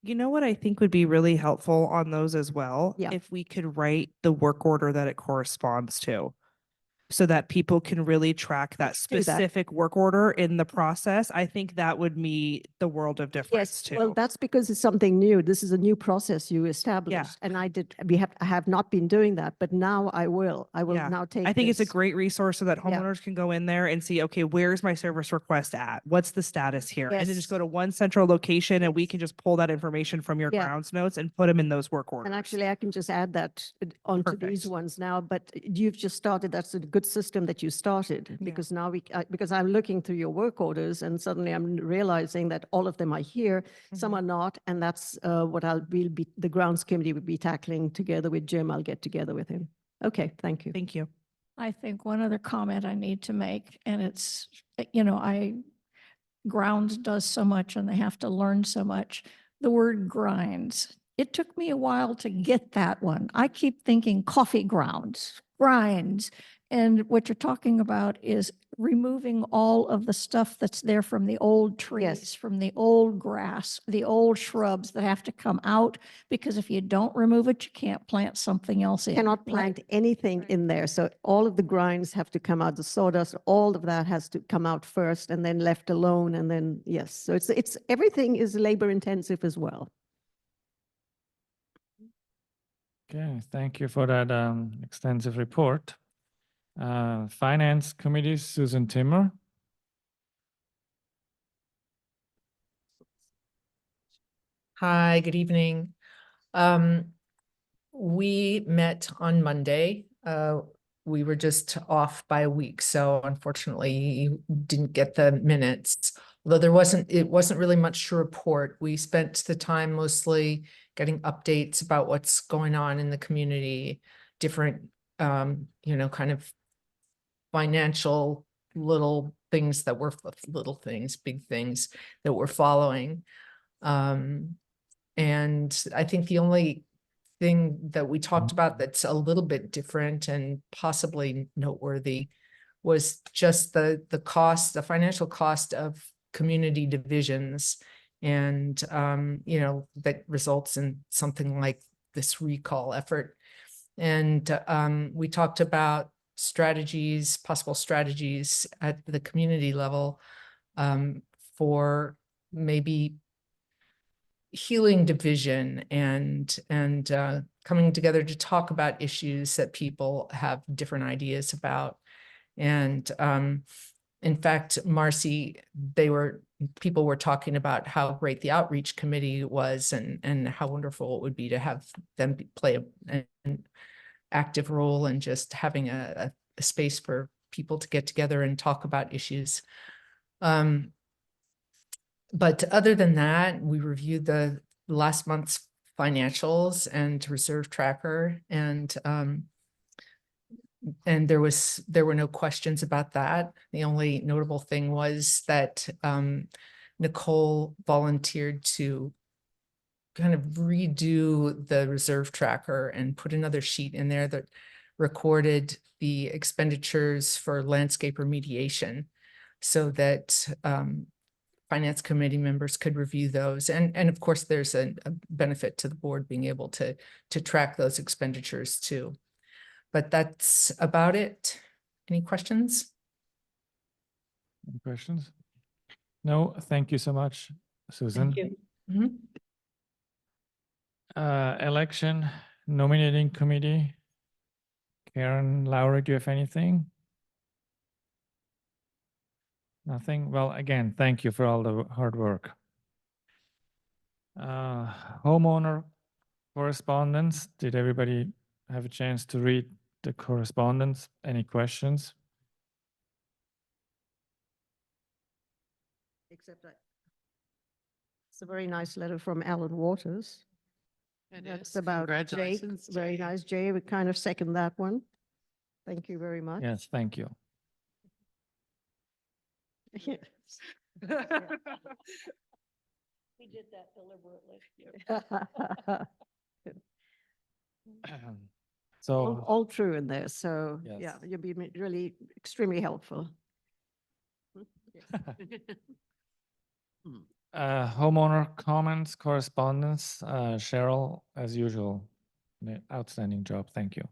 You know what I think would be really helpful on those as well? Yeah. If we could write the work order that it corresponds to. So that people can really track that do that. specific work order in the process. I think that would meet the world of difference Yes, too. well, that's because it's something new. This is a new process you established. And I have not been doing that, but now I will. I will Yeah. now take I think it's a this. great resource so that Yeah. homeowners can go in there and see, okay, where's my service request at? What's the status here? And then just Yes. go to one central location and we can just pull that information from your Yeah. grounds notes and put them in those work orders. And actually, I can just add that onto these Perfect. ones now, but you've just started, that's a good system that you started. Because now because I'm looking through your work orders and suddenly I'm realizing that all of them are here, some Mhm. are not. And that's what the grounds committee will be tackling together with Jim. I'll get together with him. Okay, thank you. Thank you. I think one other comment I need to make, and it's, grounds does so much and they have to learn so much. The word grinds. It took me a while to get that one. I keep thinking coffee grounds, grinds. And what you're talking about is removing all of the stuff that's there from the old trees, from the old grass, the old shrubs that have to come out. Because if you don't remove it, you can't plant something else in. Cannot right? plant anything in there. So all of the grinds have to come out, the sawdust, all of that has to come out first and then left alone. And then, yes, so it's everything is labor intensive as well. Okay, thank you for that extensive report. Finance Committee, Susan Timmer. Hi, good evening. We met on Monday. We were just off by a week, so unfortunately you didn't get the minutes. Although it wasn't really much to report. We spent the time mostly getting updates about what's going on in the community, different, kind of financial little things that were big things that we're following. And I think the only thing that we talked about that's a little bit different and possibly noteworthy was just the financial cost of community divisions. And, that results in something like this recall effort. And we talked about strategies, possible strategies at the community level for maybe healing division and coming together to talk about issues that people have different ideas about. And in fact, Marcy, people were talking about how great the outreach committee was and how wonderful it would be to have them play an active role in just having a space for people to get together and talk about issues. But other than that, we reviewed the last month's financials and reserve tracker, and there were no questions about that. The only notable thing was that Nicole volunteered to kind of redo the reserve tracker and put another sheet in there that recorded the expenditures for landscape remediation so that finance committee members could review those. And of course, there's a benefit to the board being able to track those expenditures too. But that's about it. Any questions? Any questions? No, thank you so much, Susan. Thank you. Mhm. Election nominating committee. Karen, Laura, do you have anything? Nothing? Well, again, thank you for all the hard work. Homeowner correspondence. Did everybody have a chance to read the correspondence? Any questions? Except that it's a very nice letter from Alan Waters. It That's is. about Jake. Congratulations, Very Jake. nice. Jay, we kind of second that one. Thank you very much. Yes, thank you. Yes. We did that deliberately. So, All true in there. So, yeah, Yes. you've been really extremely helpful. homeowner comments, correspondence, Cheryl, as usual, outstanding job. Thank you.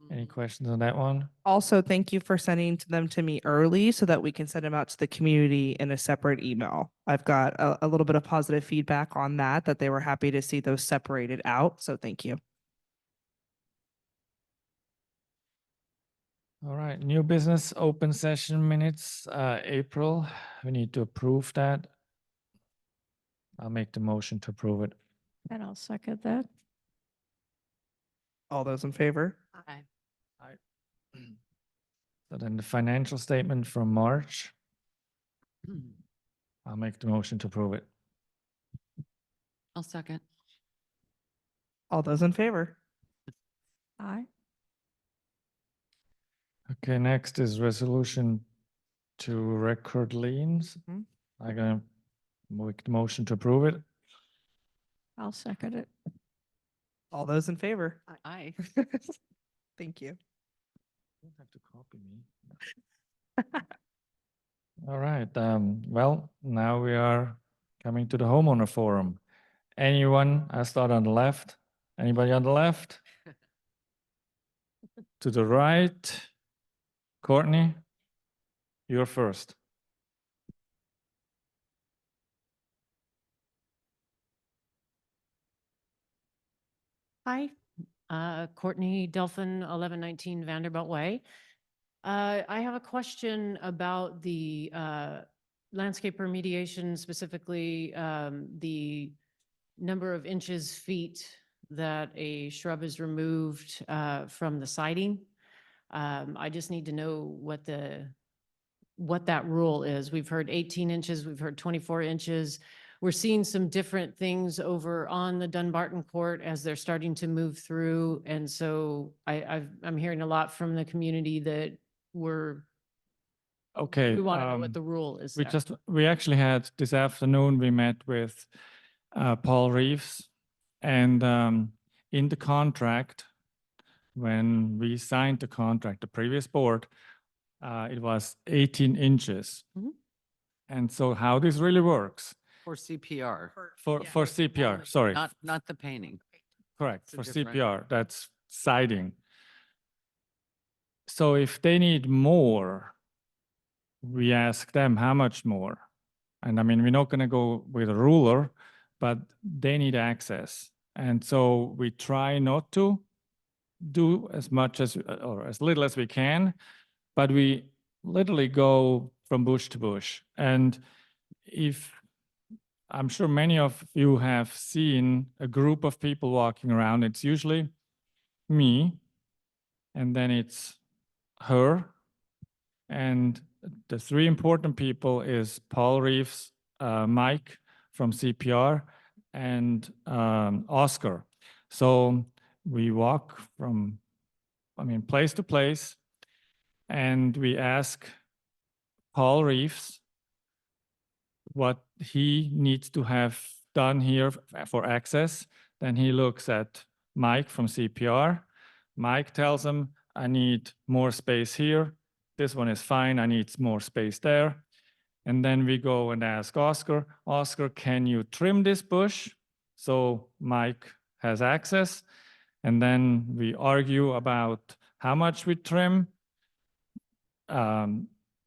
Any questions on that one? Also, thank you for sending them to me early so that we can send them out to the community in a separate email. I've got a little bit of positive feedback on that they were happy to see those separated out. So thank you. All right, new business open session minutes, April. We need to approve that. I'll make the motion to approve it. And I'll second that. All those in favor? Aye. So then the financial statement from March, I'll make the motion to approve it. I'll second. All those in favor? Aye. Okay, next is resolution to record liens. Mhm. I'm gonna make the motion to approve it. I'll second it. All those in favor? Aye. Thank you. You don't have to copy me. All right, well, now we are coming to the homeowner forum. Anyone, I start on the left. Anybody on the left? To the right? Courtney, you're first. Hi, Courtney Delphin, 1119 Vanderbilt Way. I have a question about the landscape remediation, specifically the number of inches, feet that a shrub is removed from the siding. I just need to know what that rule is. We've heard 18 inches, we've heard 24 inches. We're seeing some different things over on the Dunbarton Court as they're starting to move through. And so I'm hearing a lot from the community that Okay. we want to know what the rule is there. We actually had this afternoon, we met with Paul Reeves, and in the contract, when we signed the contract, the previous board, it was 18 inches. Mhm. And so how this really works For CPR, for CPR, sorry, not the painting. correct, It's a for different- CPR, that's siding. So if they need more, we ask them how much more. And I mean, we're not going to go with a ruler, but they need access. And so we try not to do as much as, or as little as we can, but we literally go from bush to bush. And if, I'm sure many of you have seen a group of people walking around, it's usually me, and then it's her, and the three important people is Paul Reeves, Mike from CPR, and Oscar. So we walk from, place to place, and we ask Paul Reeves what he needs to have done here for access. Then he looks at Mike from CPR. Mike tells him, I need more space here. This one is fine, I need more space there. And then we go and ask Oscar, Oscar, can you trim this bush? So Mike has access. And then we argue about how much we trim.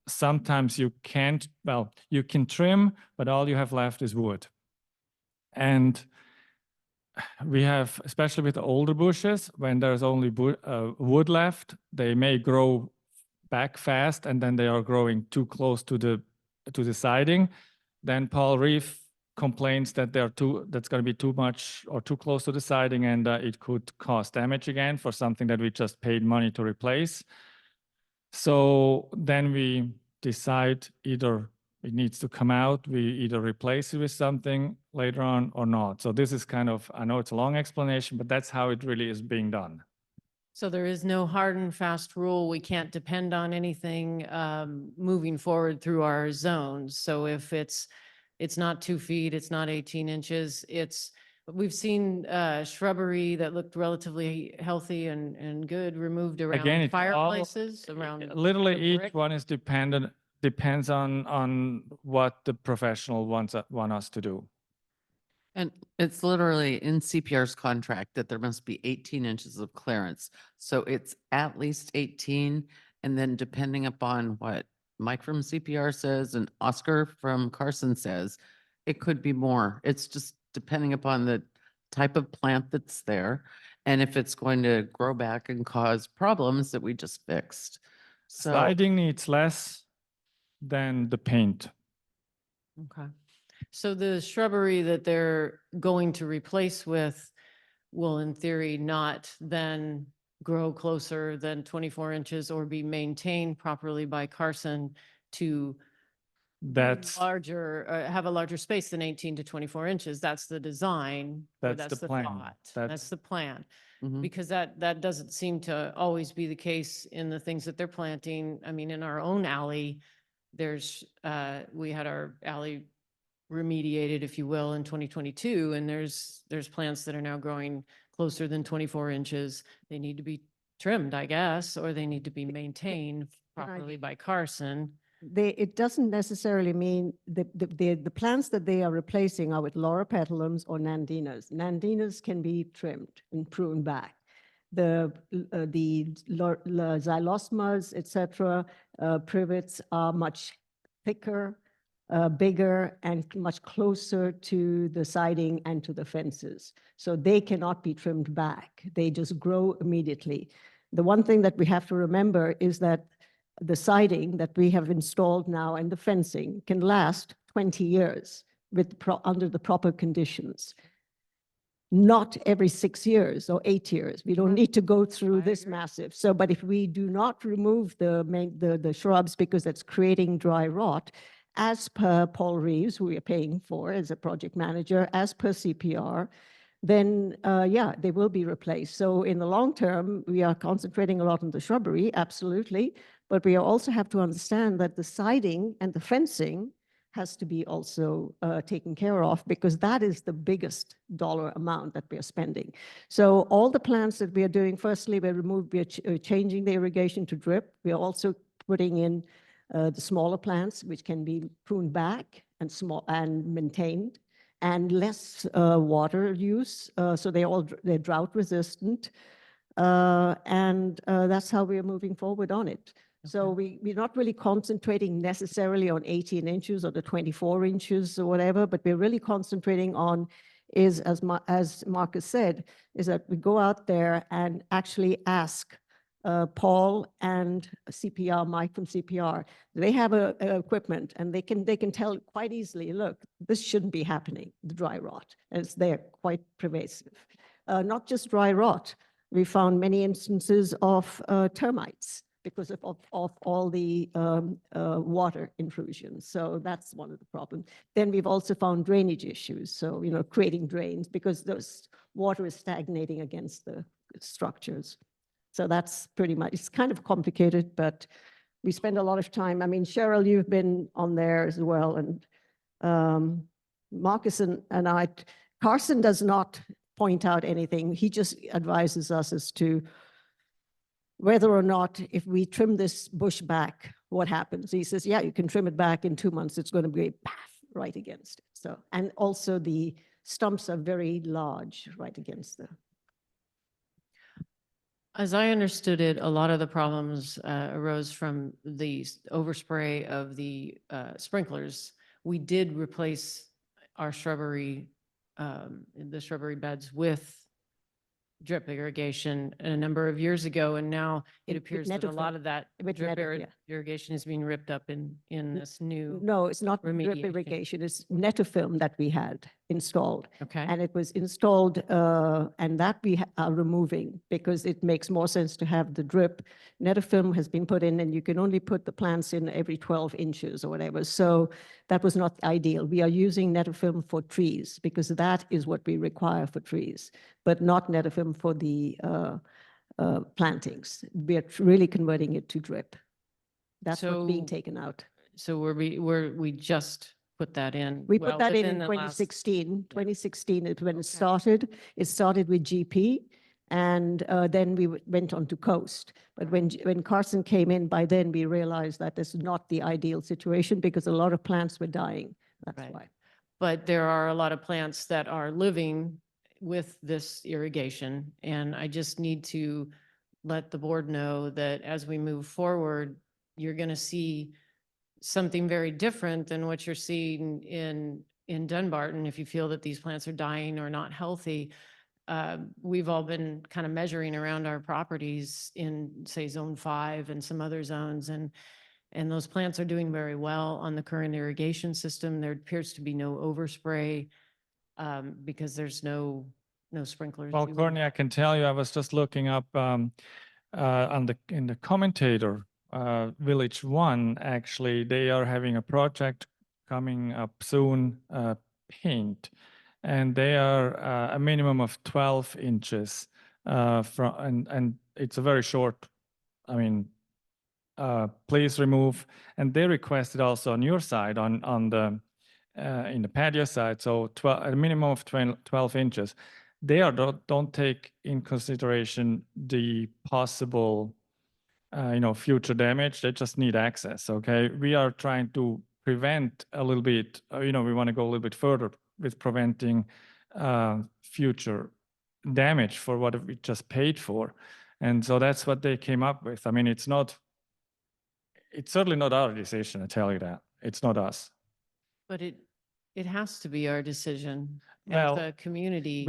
Sometimes you can't, well, you can trim, but all you have left is wood. And we have, especially with the older bushes, when there's only wood left, they may grow back fast, and then they are growing too close to the siding. Then Paul Reeve complains that that's going to be too much or too close to the siding, and it could cause damage again for something that we just paid money to replace. So then we decide either it needs to come out, we either replace it with something later on or not. So this is kind of, I know it's a long explanation, but that's how it really is being done. So there is no hard and fast rule. We can't depend on anything moving forward through our zones. So if it's not 2 feet, it's not 18 inches, we've seen shrubbery that looked relatively healthy and good removed Again, around it's all- fireplaces, around. Literally the each brick. one is depends on what the professional want us to do. And it's literally in CPR's contract that there must be 18 inches of clearance. So it's at least 18. And then depending upon what Mike from CPR says and Oscar from Carson says, it could be more. It's just depending upon the type of plant that's there. And if it's going to grow back and cause problems that we just fixed. So, Siding needs less than the paint. Okay. So the shrubbery that they're going to replace with will in theory not then grow closer than 24 inches or be maintained properly by Carson to be That's larger, have a larger space than 18 to 24 inches. That's the design. Or That's the plan. thought. That's- That's the plan. mhm. Because that doesn't seem to always be the case in the things that they're planting. I mean, in our own alley, we had our alley remediated, if you will, in 2022, and there's plants that are now growing closer than 24 inches. They need to be trimmed, I guess, or they need to be maintained properly by Carson. It doesn't necessarily mean the plants that they are replacing are with Loropetalums or Nandinas. Nandinas can be trimmed and pruned back. The Xylosmas, etc., privets are much thicker, bigger, and much closer to the siding and to the fences. So they cannot be trimmed back. They just grow immediately. The one thing that we have to remember is that the siding that we have installed now and the fencing can last 20 years under the proper conditions. Not every 6 years or 8 years. We don't need to go through I this agree. massive. So, but if we do not remove the shrubs because it's creating dry rot, as per Paul Reeves, who we are paying for as a project manager, as per CPR, then yeah, they will be replaced. So in the long term, we are concentrating a lot on the shrubbery, absolutely. But we also have to understand that the siding and the fencing has to be also taken care of, because that is the biggest dollar amount that we are spending. So all the plants that we are doing, firstly, we are changing the irrigation to drip. We are also putting in the smaller plants, which can be pruned back and maintained, and less water use. So they're drought resistant. That's how we are moving forward on it. So we're not really concentrating necessarily on 18 inches or the 24 inches or whatever, but we're really concentrating on is, as Marcus said, is that we go out there and actually ask Paul and CPR, Mike from CPR, they have a equipment and they can tell quite easily, look, this shouldn't be happening, the dry rot, and it's there, quite pervasive. Not just dry rot, we found many instances of termites because of all the water intrusions. So that's one of the problems. Then we've also found drainage issues. So, creating drains because those water is stagnating against the structures. So that's pretty much, it's kind of complicated, but we spend a lot of time. I mean, Cheryl, you've been on there as well. And Marcus and I, Carson does not point out anything. He just advises us as to whether or not if we trim this bush back, what happens. He says, yeah, you can trim it back in 2 months. It's going to be right against it. So, and also the stumps are very large right against the. As I understood it, a lot of the problems arose from the overspray of the sprinklers. We did replace our shrubbery, the shrubbery beds with drip irrigation a number of years ago, and now it appears that a lot of that drip irrigation is being ripped up in this new. No, it's not drip remediation. irrigation. It's Netafilm that we had installed. Okay. And it was installed, and that we are removing because it makes more sense to have the drip. Netafilm has been put in, and you can only put the plants in every 12 inches or whatever. So that was not ideal. We are using Netafilm for trees because that is what we require for trees, but not Netafilm for the plantings. We are really converting it to drip. That's what's being So- taken out. So we just put that in. We put well, that in within the last- 2016. 2016 is when it started. It started with GP, and then we went on to Coast. But when Carson came in, by then we realized that this is not the ideal situation because a lot of plants were dying. That's Right. why. But there are a lot of plants that are living with this irrigation. And I just need to let the board know that as we move forward, you're going to see something very different than what you're seeing in Dunbarton. If you feel that these plants are dying or not healthy, we've all been kind of measuring around our properties in, say, Zone 5 and some other zones. And those plants are doing very well on the current irrigation system. There appears to be no overspray because there's no sprinklers. Well, doing Courtney, I can tell you, I was just looking up in the commentator, Village One, actually, they are having a project coming up soon, paint, and they are a minimum of 12 inches from, and it's a very short, I mean, please remove, and they requested also on your side, on the in the patio side, so a minimum of 12 inches. They don't take in consideration the possible future damage. They just need access. Okay, we are trying to prevent a little bit. We want to go a little bit further with preventing future damage for what we just paid for, and so that's what they came up with. I mean, it's certainly not our decision. I tell you that it's not us. But it has to be our decision Well, as a community.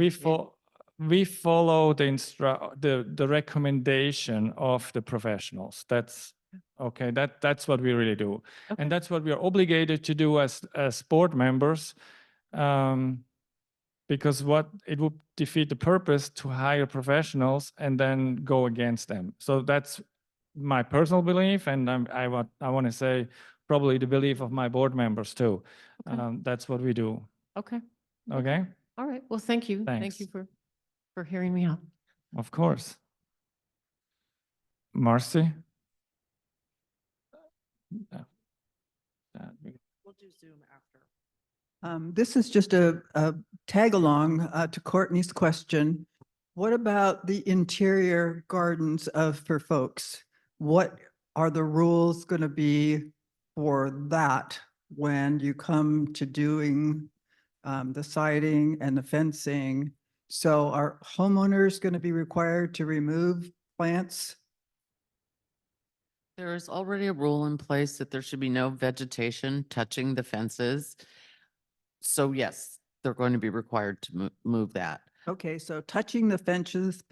We follow the recommendation of the professionals. That's okay. That's what we really do, Okay. and that's what we are obligated to do as board members, because it would defeat the purpose to hire professionals and then go against them. So that's my personal belief, and I want to say probably the belief of my board members too. Okay. That's what we do. Okay. Okay. All right. Well, thank you. Thank you Thanks. for hearing me out. Of course. Marcy? We'll do Zoom after. This is just a tag along to Courtney's question. What about the interior gardens for folks? What are the rules going to be for that when you come to doing the siding and the fencing? So are homeowners going to be required to remove plants? There is already a rule in place that there should be no vegetation touching the fences. So yes, they're going to be required to move that. Okay, so touching the fences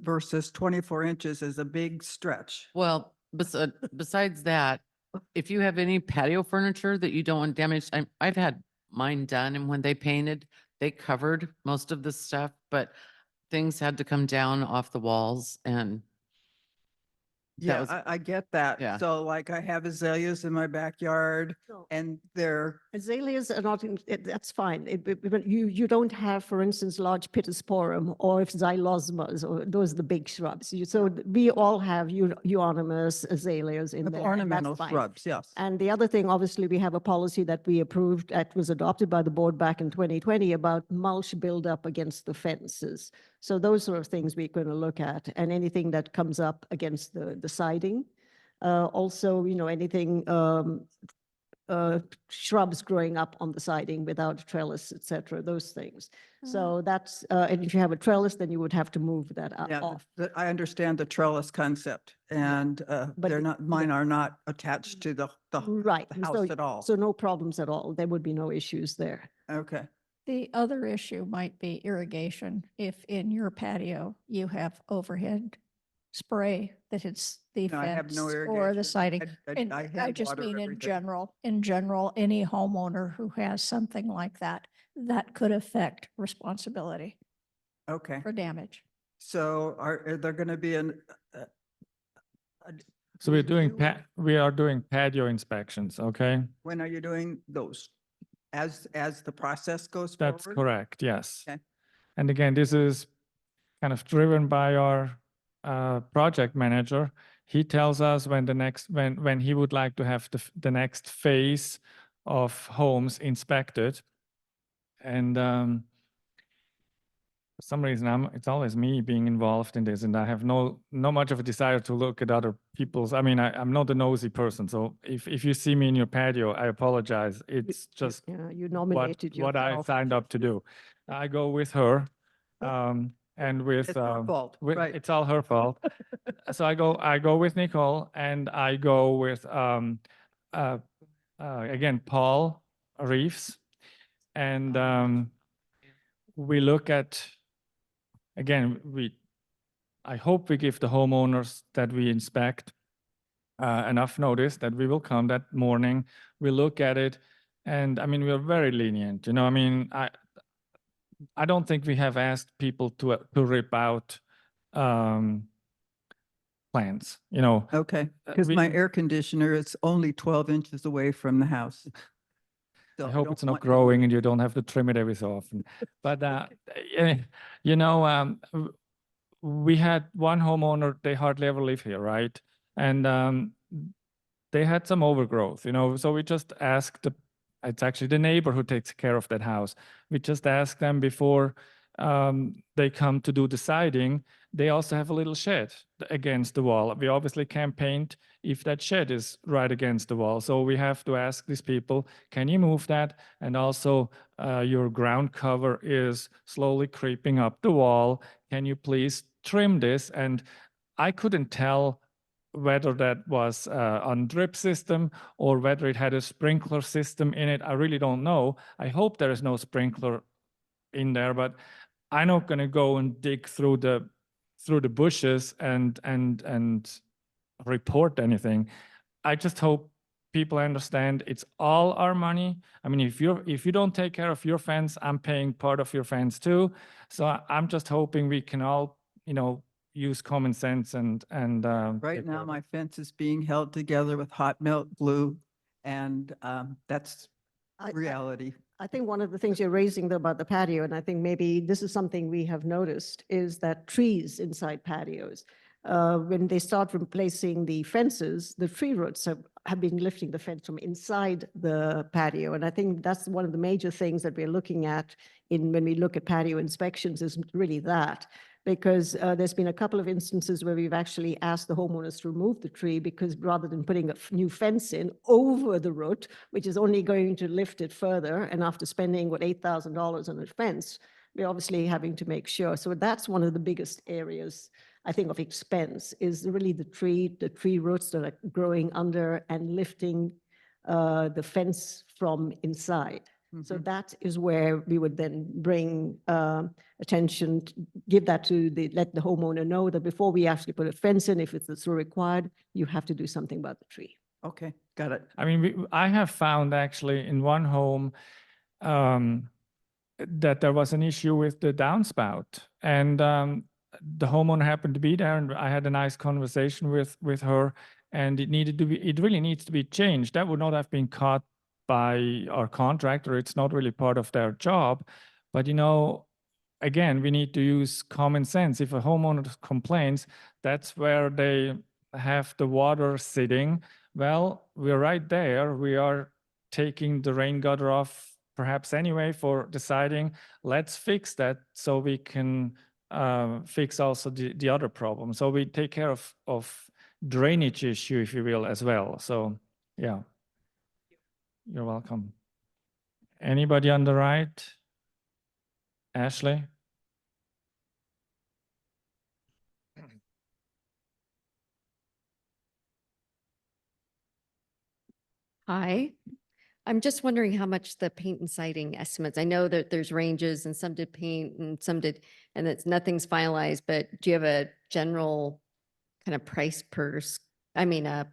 versus 24 inches is a big stretch. Well, besides that, if you have any patio furniture that you don't want damaged, I've had mine done, and when they painted, they covered most of the stuff, but things had to come down off the walls, and that Yeah, was, I get that. Yeah. So like I have azaleas in my backyard So and they're, azaleas are not, that's fine. But you don't have, for instance, large pittosporum or if xylosmas, or those are the big shrubs. So we all have euonymus azaleas in there. and that's ornamental fine. shrubs, yes. And the other thing, obviously, we have a policy that we approved, that was adopted by the board back in 2020 about mulch buildup against the fences. So those sort of things we're going to look at, and anything that comes up against the siding. Also, anything, shrubs growing up on the siding without a trellis, et cetera, those things. So that's, and if you have a trellis, then you would have to move that Yeah, off. I understand the trellis concept and But they're it- not, mine are not attached to the Right. the house at all. So no problems at all. There would be no issues there. Okay. The other issue might be irrigation. If in your patio, you have overhead spray that hits the No, I have fence no or irrigation. the siding. And I I hand just water mean in everything. general, any homeowner who has something like that, that could affect responsibility Okay. for damage. So are there going to be a So we're doing review? we are doing patio inspections, okay? When are you doing those? As the process goes That's forward? correct, yes. Okay. And again, this is kind of driven by our project manager. He tells us when when he would like to have the next phase of homes inspected. And for some reason, it's always me being involved in this, and I have no much of a desire to look at other people's. I mean, I'm not a nosy person, so if you see me in your patio, I apologize. It's just Yeah, you what nominated what I yourself. signed up to do. I go with her, and with It's her fault, right. it's all her fault. So I go with Nicole, and I go with again Paul Reeves, and we look at, again, I hope we give the homeowners that we inspect enough notice that we will come that morning. We look at it, and I mean, we are very lenient. I mean, I don't think we have asked people to rip out plants. Okay, because we- my air conditioner is only 12 inches away from the house. So I hope don't it's not want- growing and you don't have to trim it every so often. But we had one homeowner, they hardly ever live here, right? And they had some overgrowth, so we just asked it's actually the neighbor who takes care of that house. We just ask them before they come to do the siding. They also have a little shed against the wall. We obviously can't paint if that shed is right against the wall. So we have to ask these people, can you move that? And also your ground cover is slowly creeping up the wall. Can you please trim this? And I couldn't tell whether that was on drip system or whether it had a sprinkler system in it. I really don't know. I hope there is no sprinkler in there, but I'm not going to go and dig through the bushes and report anything. I just hope people understand it's all our money. I mean, if you don't take care of your fence, I'm paying part of your fence too. So I'm just hoping we can all, use common sense and Right take care now, of my it. fence is being held together with hot melt glue, and that's I- reality. I think one of the things you're raising though about the patio, and I think maybe this is something we have noticed, is that trees inside patios, when they start replacing the fences, the tree roots have been lifting the fence from inside the patio. And I think that's one of the major things that we're looking at when we look at patio inspections, is really that. Because there's been a couple of instances where we've actually asked the homeowners to remove the tree, because rather than putting a new fence in over the root, which is only going to lift it further, and after spending $8,000 on a fence, we're obviously having to make sure. So that's one of the biggest areas, I think, of expense is really the tree roots that are growing under and lifting the fence from inside. So that is where we would then bring attention, give that to let the homeowner know that before we actually put a fence in, if it's so required, you have to do something about the tree. Okay, got it. I mean, I have found actually in one home that there was an issue with the downspout, and the homeowner happened to be there, and I had a nice conversation with her, and it really needs to be changed. That would not have been caught by our contractor. It's not really part of their job, but again, we need to use common sense. If a homeowner complains, that's where they have the water sitting. Well, we're right there. We are taking the rain gutter off perhaps anyway for deciding, let's fix that so we can fix also the other problem. So we take care of drainage issue, if you will, as well. So yeah, you're welcome. Anybody on the right? Ashley? Hi, I'm just wondering how much the paint and siding estimates. I know that there's ranges and some did paint and some did, and it's nothing's finalized, but do you have a general kind of price per,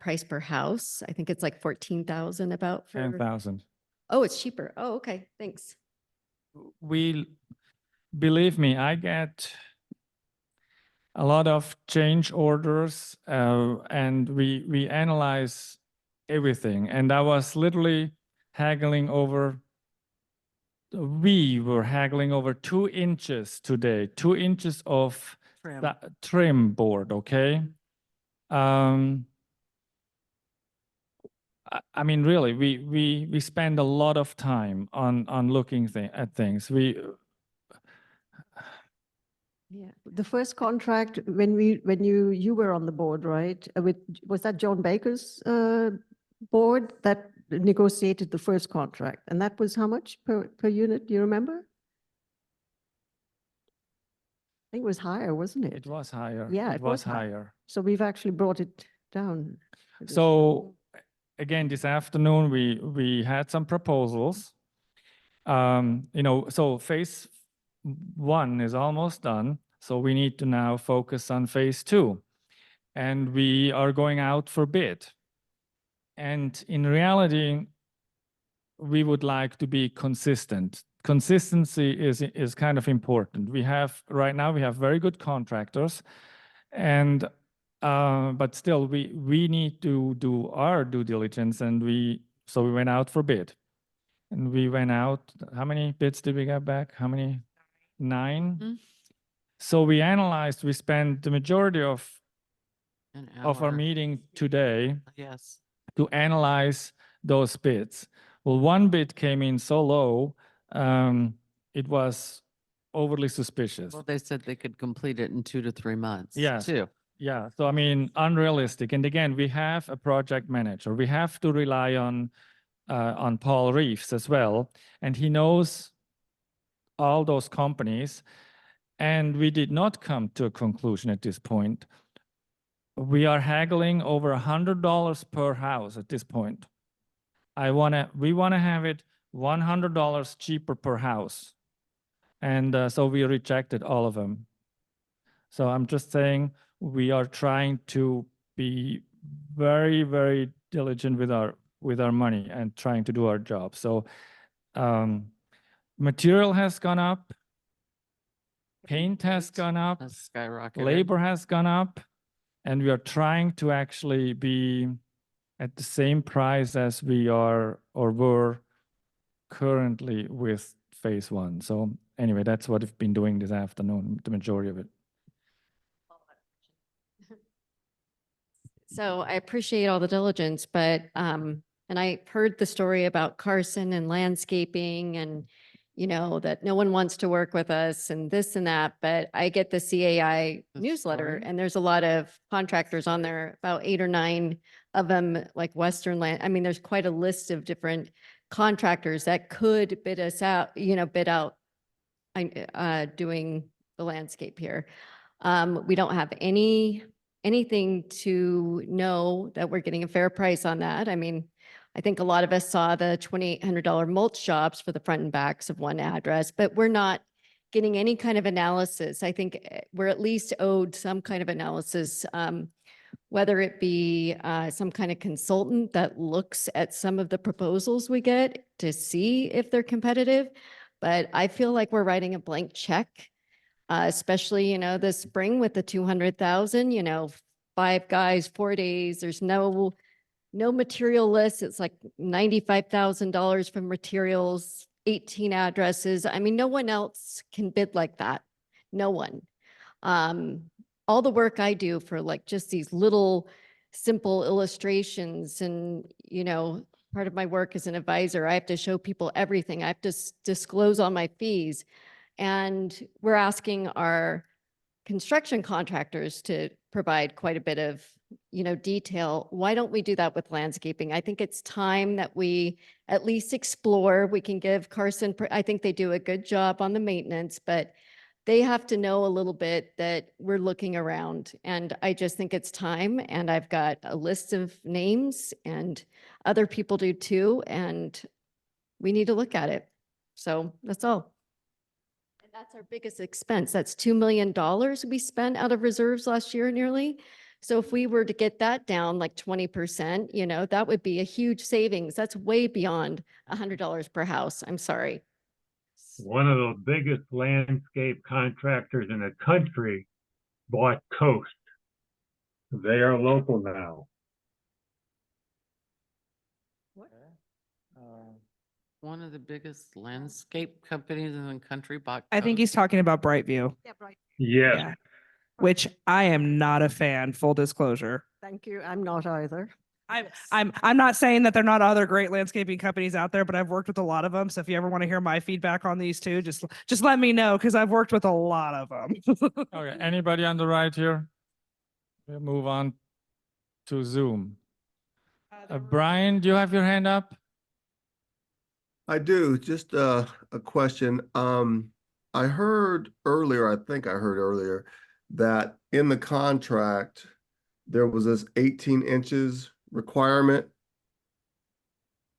price per house? I think it's like 14,000 about for. 10,000. Oh, it's cheaper. Oh, okay, thanks. Believe me, I get a lot of change orders, and we analyze everything. And I was literally we were haggling over 2 inches today, 2 inches of trim board, okay? I mean, really, we spend a lot of time on looking at things. Yeah, the first contract when you were on the board, right? Was that John Baker's board that negotiated the first contract, and that was how much per unit? Do you remember? I think it was higher, wasn't it? It was higher. Yeah, it was higher. So we've actually brought it down. So again, this afternoon, we had some proposals. So phase 1 is almost done. So we need to now focus on phase 2. And we are going out for bid. And in reality, we would like to be consistent. Consistency is kind of important. Right now we have very good contractors, and but still we need to do our due diligence, and so we went out for bid. And we went out, how many bids did we get back? How many? 9? So we spent the majority of our meeting today to analyze those bids. Well, one bid came in so low, it was overly suspicious. Well, they said they could complete it in 2 to 3 months. Yeah. Too. Yeah, so I mean, unrealistic. And again, we have a project manager. We have to rely on Paul Reeves as well, and he knows all those companies. And we did not come to a conclusion at this point. We are haggling over $100 per house at this point. We want to have it $100 cheaper per house. And so we rejected all of them. So I'm just saying we are trying to be very, very diligent with our money and trying to do our job. So material has gone up, paint has gone up, That's skyrocketed. labor has gone up, and we are trying to actually be at the same price as we are or were currently with phase 1. So anyway, that's what I've been doing this afternoon, the majority of it. So I appreciate all the diligence, but, and I heard the story about Carson and landscaping and, that no one wants to work with us and this and that, but I get the CAI The newsletter story? and there's a lot of contractors on there, about 8 or 9 of them, like Western Land. I mean, there's quite a list of different contractors that could bid us out, bid out doing the landscape here. We don't have anything to know that we're getting a fair price on that. I mean, I think a lot of us saw the $2,800 mulch jobs for the front and backs of one address, but we're not getting any kind of analysis. I think we're at least owed some kind of analysis, whether it be some kind of consultant that looks at some of the proposals we get to see if they're competitive. But I feel like we're writing a blank check, especially, this spring with the 200,000, 5 guys, 4 days, there's no material list. It's like $95,000 for materials, 18 addresses. I mean, no one else can bid like that. No one. All the work I do for like just these little simple illustrations and, part of my work as an advisor, I have to show people everything. I have to disclose all my fees. And we're asking our construction contractors to provide quite a bit of, detail. Why don't we do that with landscaping? I think it's time that we at least explore. We can give Carson, I think they do a good job on the maintenance, but they have to know a little bit that we're looking around. And I just think it's time. And I've got a list of names and other people do too. And we need to look at it. So that's all. And that's our biggest expense. That's $2 million we spent out of reserves last year nearly. So if we were to get that down like 20%, that would be a huge savings. That's way beyond $100 per house. I'm sorry. One of the biggest landscape contractors in the country bought Coast. They are local now. One of the biggest landscape companies in the country bought. I think he's Coast. talking about Brightview. Yeah, right. Yes. Yeah. Which I am not a fan, full disclosure. Thank you. I'm not either. I'm not saying that there are not other great landscaping companies out there, but I've worked with a lot of them. So if you ever want to hear my feedback on these two, just let me know because I've worked with a lot of them. Okay, anybody on the right here? We'll move on to Zoom. Brian, do you have your hand up? I do. Just a question. I heard earlier, I think I heard earlier, that in the contract, there was this 18 inches requirement.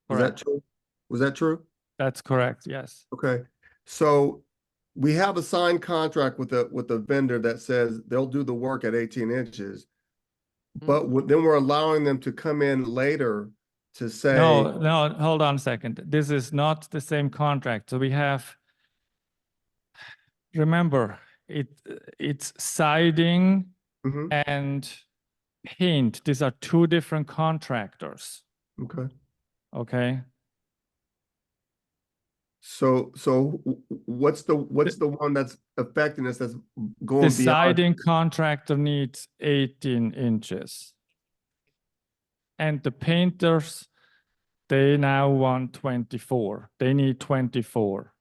Was that Correct. true? Was that true? That's correct, yes. Okay. So we have a signed contract with the vendor that says they'll do the work at 18 inches. But then we're allowing them to come in later to say. No, hold on a second. This is not the same contract. So we have, remember, it's siding Mhm. and paint. These are two different contractors, Okay. okay? So what's the one that's affecting us that's going The beyond? siding contractor needs 18 inches. And the painters, they now want 24. They need 24.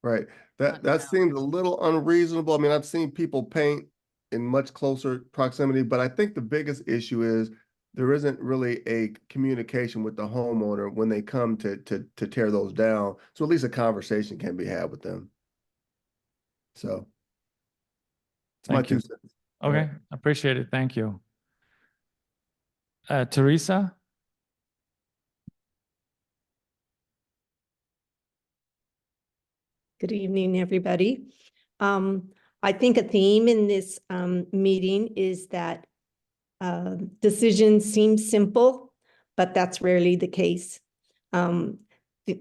Right. Not That now. seems a little unreasonable. I mean, I've seen people paint in much closer proximity, but I think the biggest issue is there isn't really a communication with the homeowner when they come to tear those down. So at least a conversation can be had with them. So it's my Thank you. 2 cents. Okay, appreciate it. Thank you. Teresa? Good evening, everybody. I think a theme in this meeting is that decisions seem simple, but that's rarely the case. The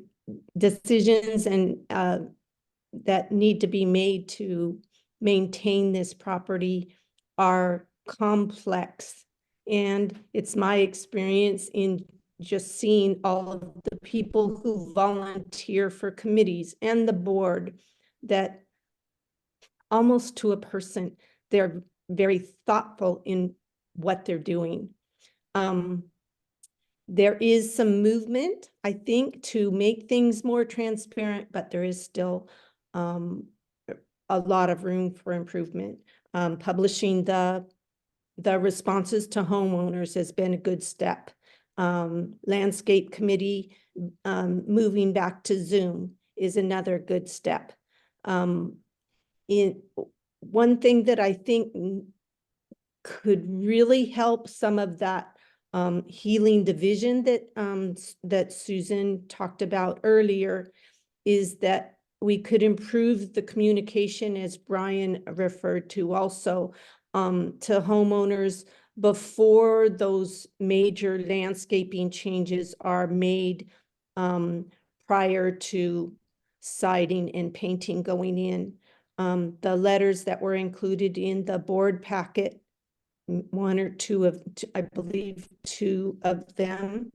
decisions and that need to be made to maintain this property are complex. And it's my experience in just seeing all of the people who volunteer for committees and the board that almost to a person, they're very thoughtful in what they're doing. There is some movement, I think, to make things more transparent, but there is still a lot of room for improvement. Publishing the responses to homeowners has been a good step. Landscape committee moving back to Zoom is another good step. One thing that I think could really help some of that healing division that Susan talked about earlier is that we could improve the communication, as Brian referred to also, to homeowners before those major landscaping changes are made prior to siding and painting going in. The letters that were included in the board packet, one or two of, I believe, two of them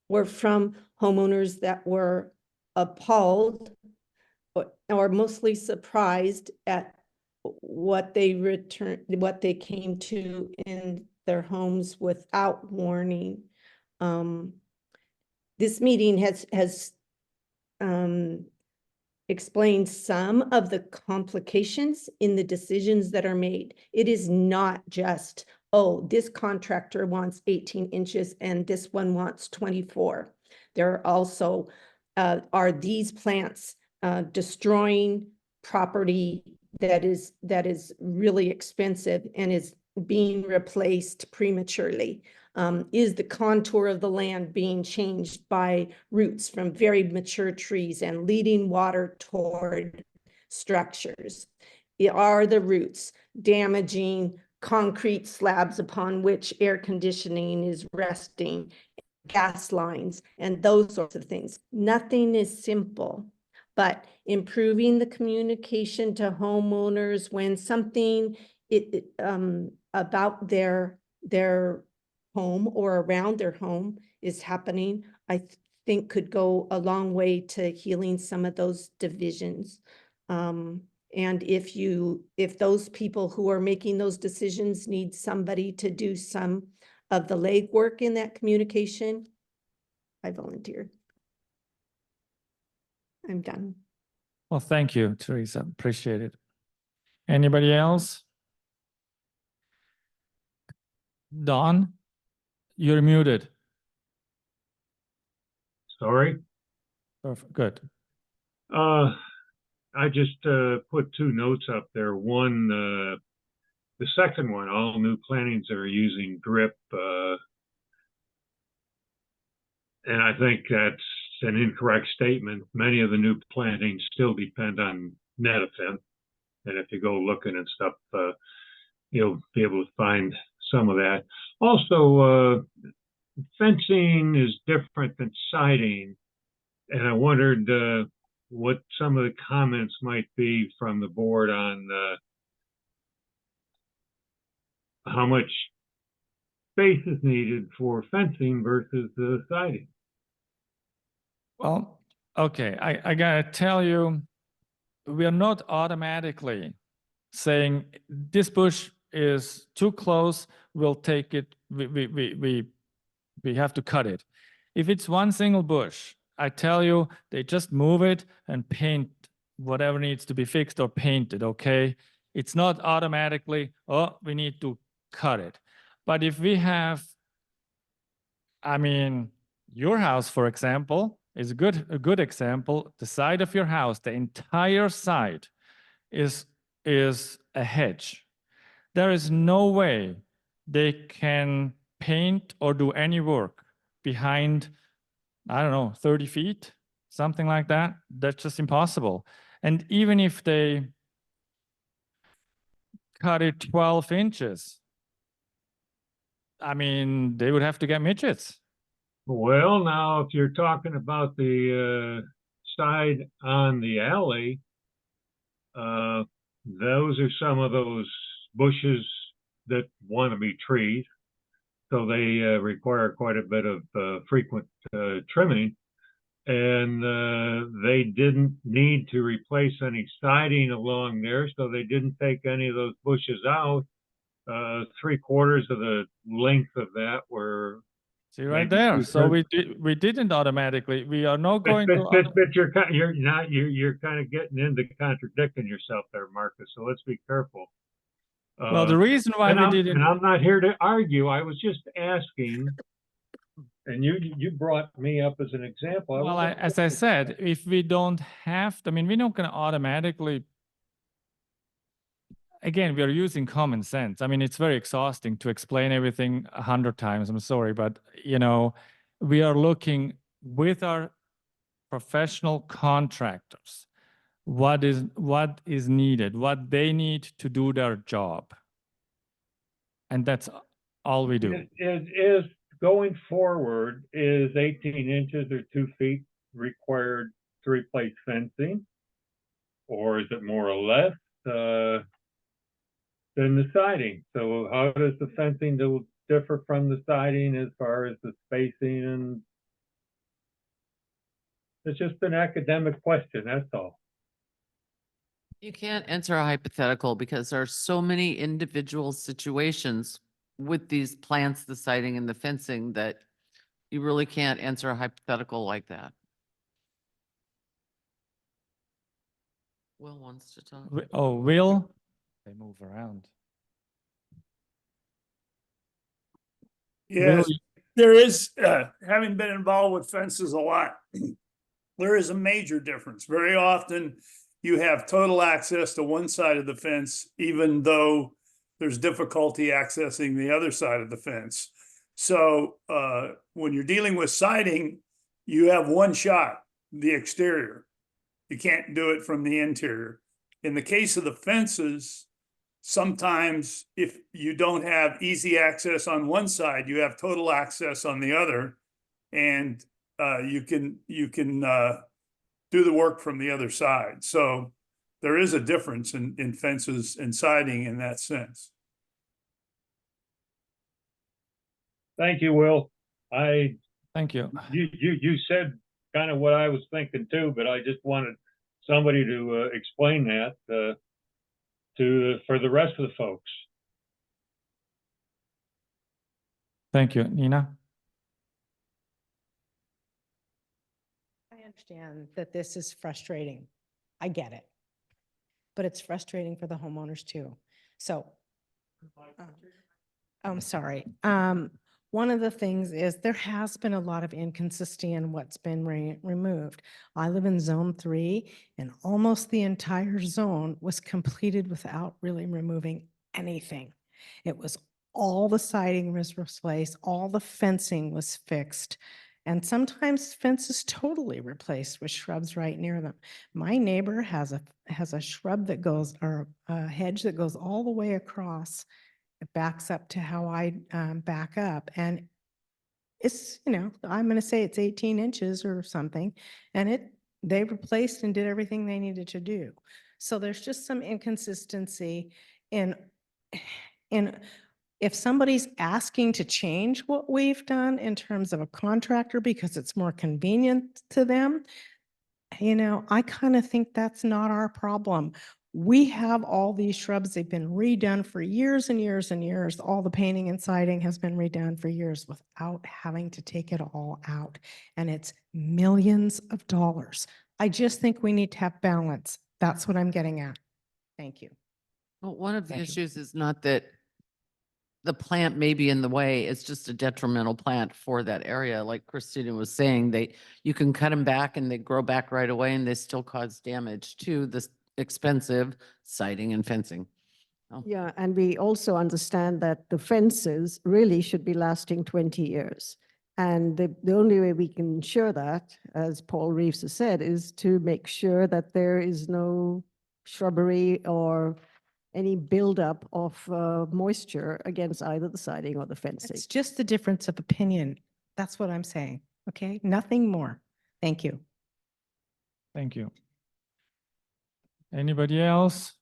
were from homeowners that were appalled or mostly surprised at what they came to in their homes without warning. This meeting has explained some of the complications in the decisions that are made. It is not just, oh, this contractor wants 18 inches and this one wants 24. There are also, are these plants destroying property that is really expensive and is being replaced prematurely? Is the contour of the land being changed by roots from very mature trees and leading water toward structures? Are the roots damaging concrete slabs upon which air conditioning is resting, gas lines, and those sorts of things? Nothing is simple, but improving the communication to homeowners when something about their home or around their home is happening, I think could go a long way to healing some of those divisions. And if those people who are making those decisions need somebody to do some of the legwork in that communication, I volunteer. I'm done. Well, thank you, Teresa. Appreciate it. Anybody else? Don, you're muted. Sorry. Good. I just put two notes up there. One, the second one, all new plantings are using drip, and I think that's an incorrect statement. Many of the new plantings still depend on Netafim, and if you go looking and stuff, you'll be able to find some of that. Also, fencing is different than siding, and I wondered what some of the comments might be from the board on how much space is needed for fencing versus the siding. Well, okay, I gotta tell you, we are not automatically saying this bush is too close, we'll take it, we have to cut it. If it's one single bush, I tell you, they just move it and paint whatever needs to be fixed or painted, okay? It's not automatically, oh, we need to cut it. But if we have, I mean, your house, for example, is a good example. The side of your house, the entire side is a hedge. There is no way they can paint or do any work behind, I don't know, 30 feet, something like that. That's just impossible. And even if they cut it 12 inches, I mean, they would have to get midgets. Well, now, if you're talking about the side on the alley, those are some of those bushes that want to be treed. So they require quite a bit of frequent trimming. And they didn't need to replace any siding along there, so they didn't take any of those bushes out. 3/4 of the length of that were. See right there. So we didn't automatically. We are not going to. But you're kind of getting into contradicting yourself there, Marcus. So let's be careful. Well, the reason why we didn't. And I'm not here to argue. I was just asking And you brought me up as an example. Well, wasn't as I looking for said, that. if we don't have, I mean, we're not going to automatically. Again, we are using common sense. I mean, it's very exhausting to explain everything 100 times. I'm sorry, but we are looking with our professional contractors, what is needed, what they need to do their job. And that's all we do. Is going forward, is 18 inches or 2 feet required to replace fencing? Or is it more or less than the siding? So how does the fencing differ from the siding as far as the spacing? And it's just an academic question, that's all. You can't answer a hypothetical because there are so many individual situations with these plants, the siding and the fencing, that you really can't answer a hypothetical like that. Will wants to talk. Oh, Will? They move around. Yes, Will, there is, having been involved with fences a lot, there is a major difference. Very often you have total access to one side of the fence, even though there's difficulty accessing the other side of the fence. So when you're dealing with siding, you have one shot, the exterior. You can't do it from the interior. In the case of the fences, sometimes if you don't have easy access on one side, you have total access on the other. And you can do the work from the other side. So there is a difference in fences and siding in that sense. Thank you, Will. thank you. You said kind of what I was thinking too, but I just wanted somebody to explain that for the rest of the folks. Thank you. Nina? I understand that this is frustrating. I get it. But it's frustrating for the homeowners too. So, I'm sorry. One of the things is there has been a lot of inconsistency in what's been removed. I live in zone 3 and almost the entire zone was completed without really removing anything. It was all the siding was replaced, all the fencing was fixed. And sometimes fences totally replaced with shrubs right near them. My neighbor has a shrub that goes, or a hedge that goes all the way across. It backs up to how I back up. And it's, I'm going to say it's 18 inches or something. And they replaced and did everything they needed to do. So there's just some inconsistency in if somebody's asking to change what we've done in terms of a contractor because it's more convenient to them, I kind of think that's not our problem. We have all these shrubs. They've been redone for years and years and years. All the painting and siding has been redone for years without having to take it all out. And it's millions of dollars. I just think we need to have balance. That's what I'm getting at. Thank you. Well, one of the Thank you. issues is not that the plant may be in the way, it's just a detrimental plant for that area. Like Christina was saying, you can cut them back and they grow back right away and they still cause damage to this expensive siding and fencing. Yeah, and we also understand that the fences really should be lasting 20 years. And the only way we can ensure that, as Paul Reeves has said, is to make sure that there is no shrubbery or any buildup of moisture against either the siding or the fencing. It's just a difference of opinion. That's what I'm saying. Okay, nothing more. Thank you. Thank you. Anybody else?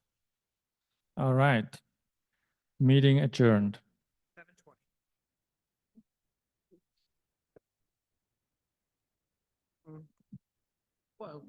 All right. Meeting adjourned. 7:20. Whoa.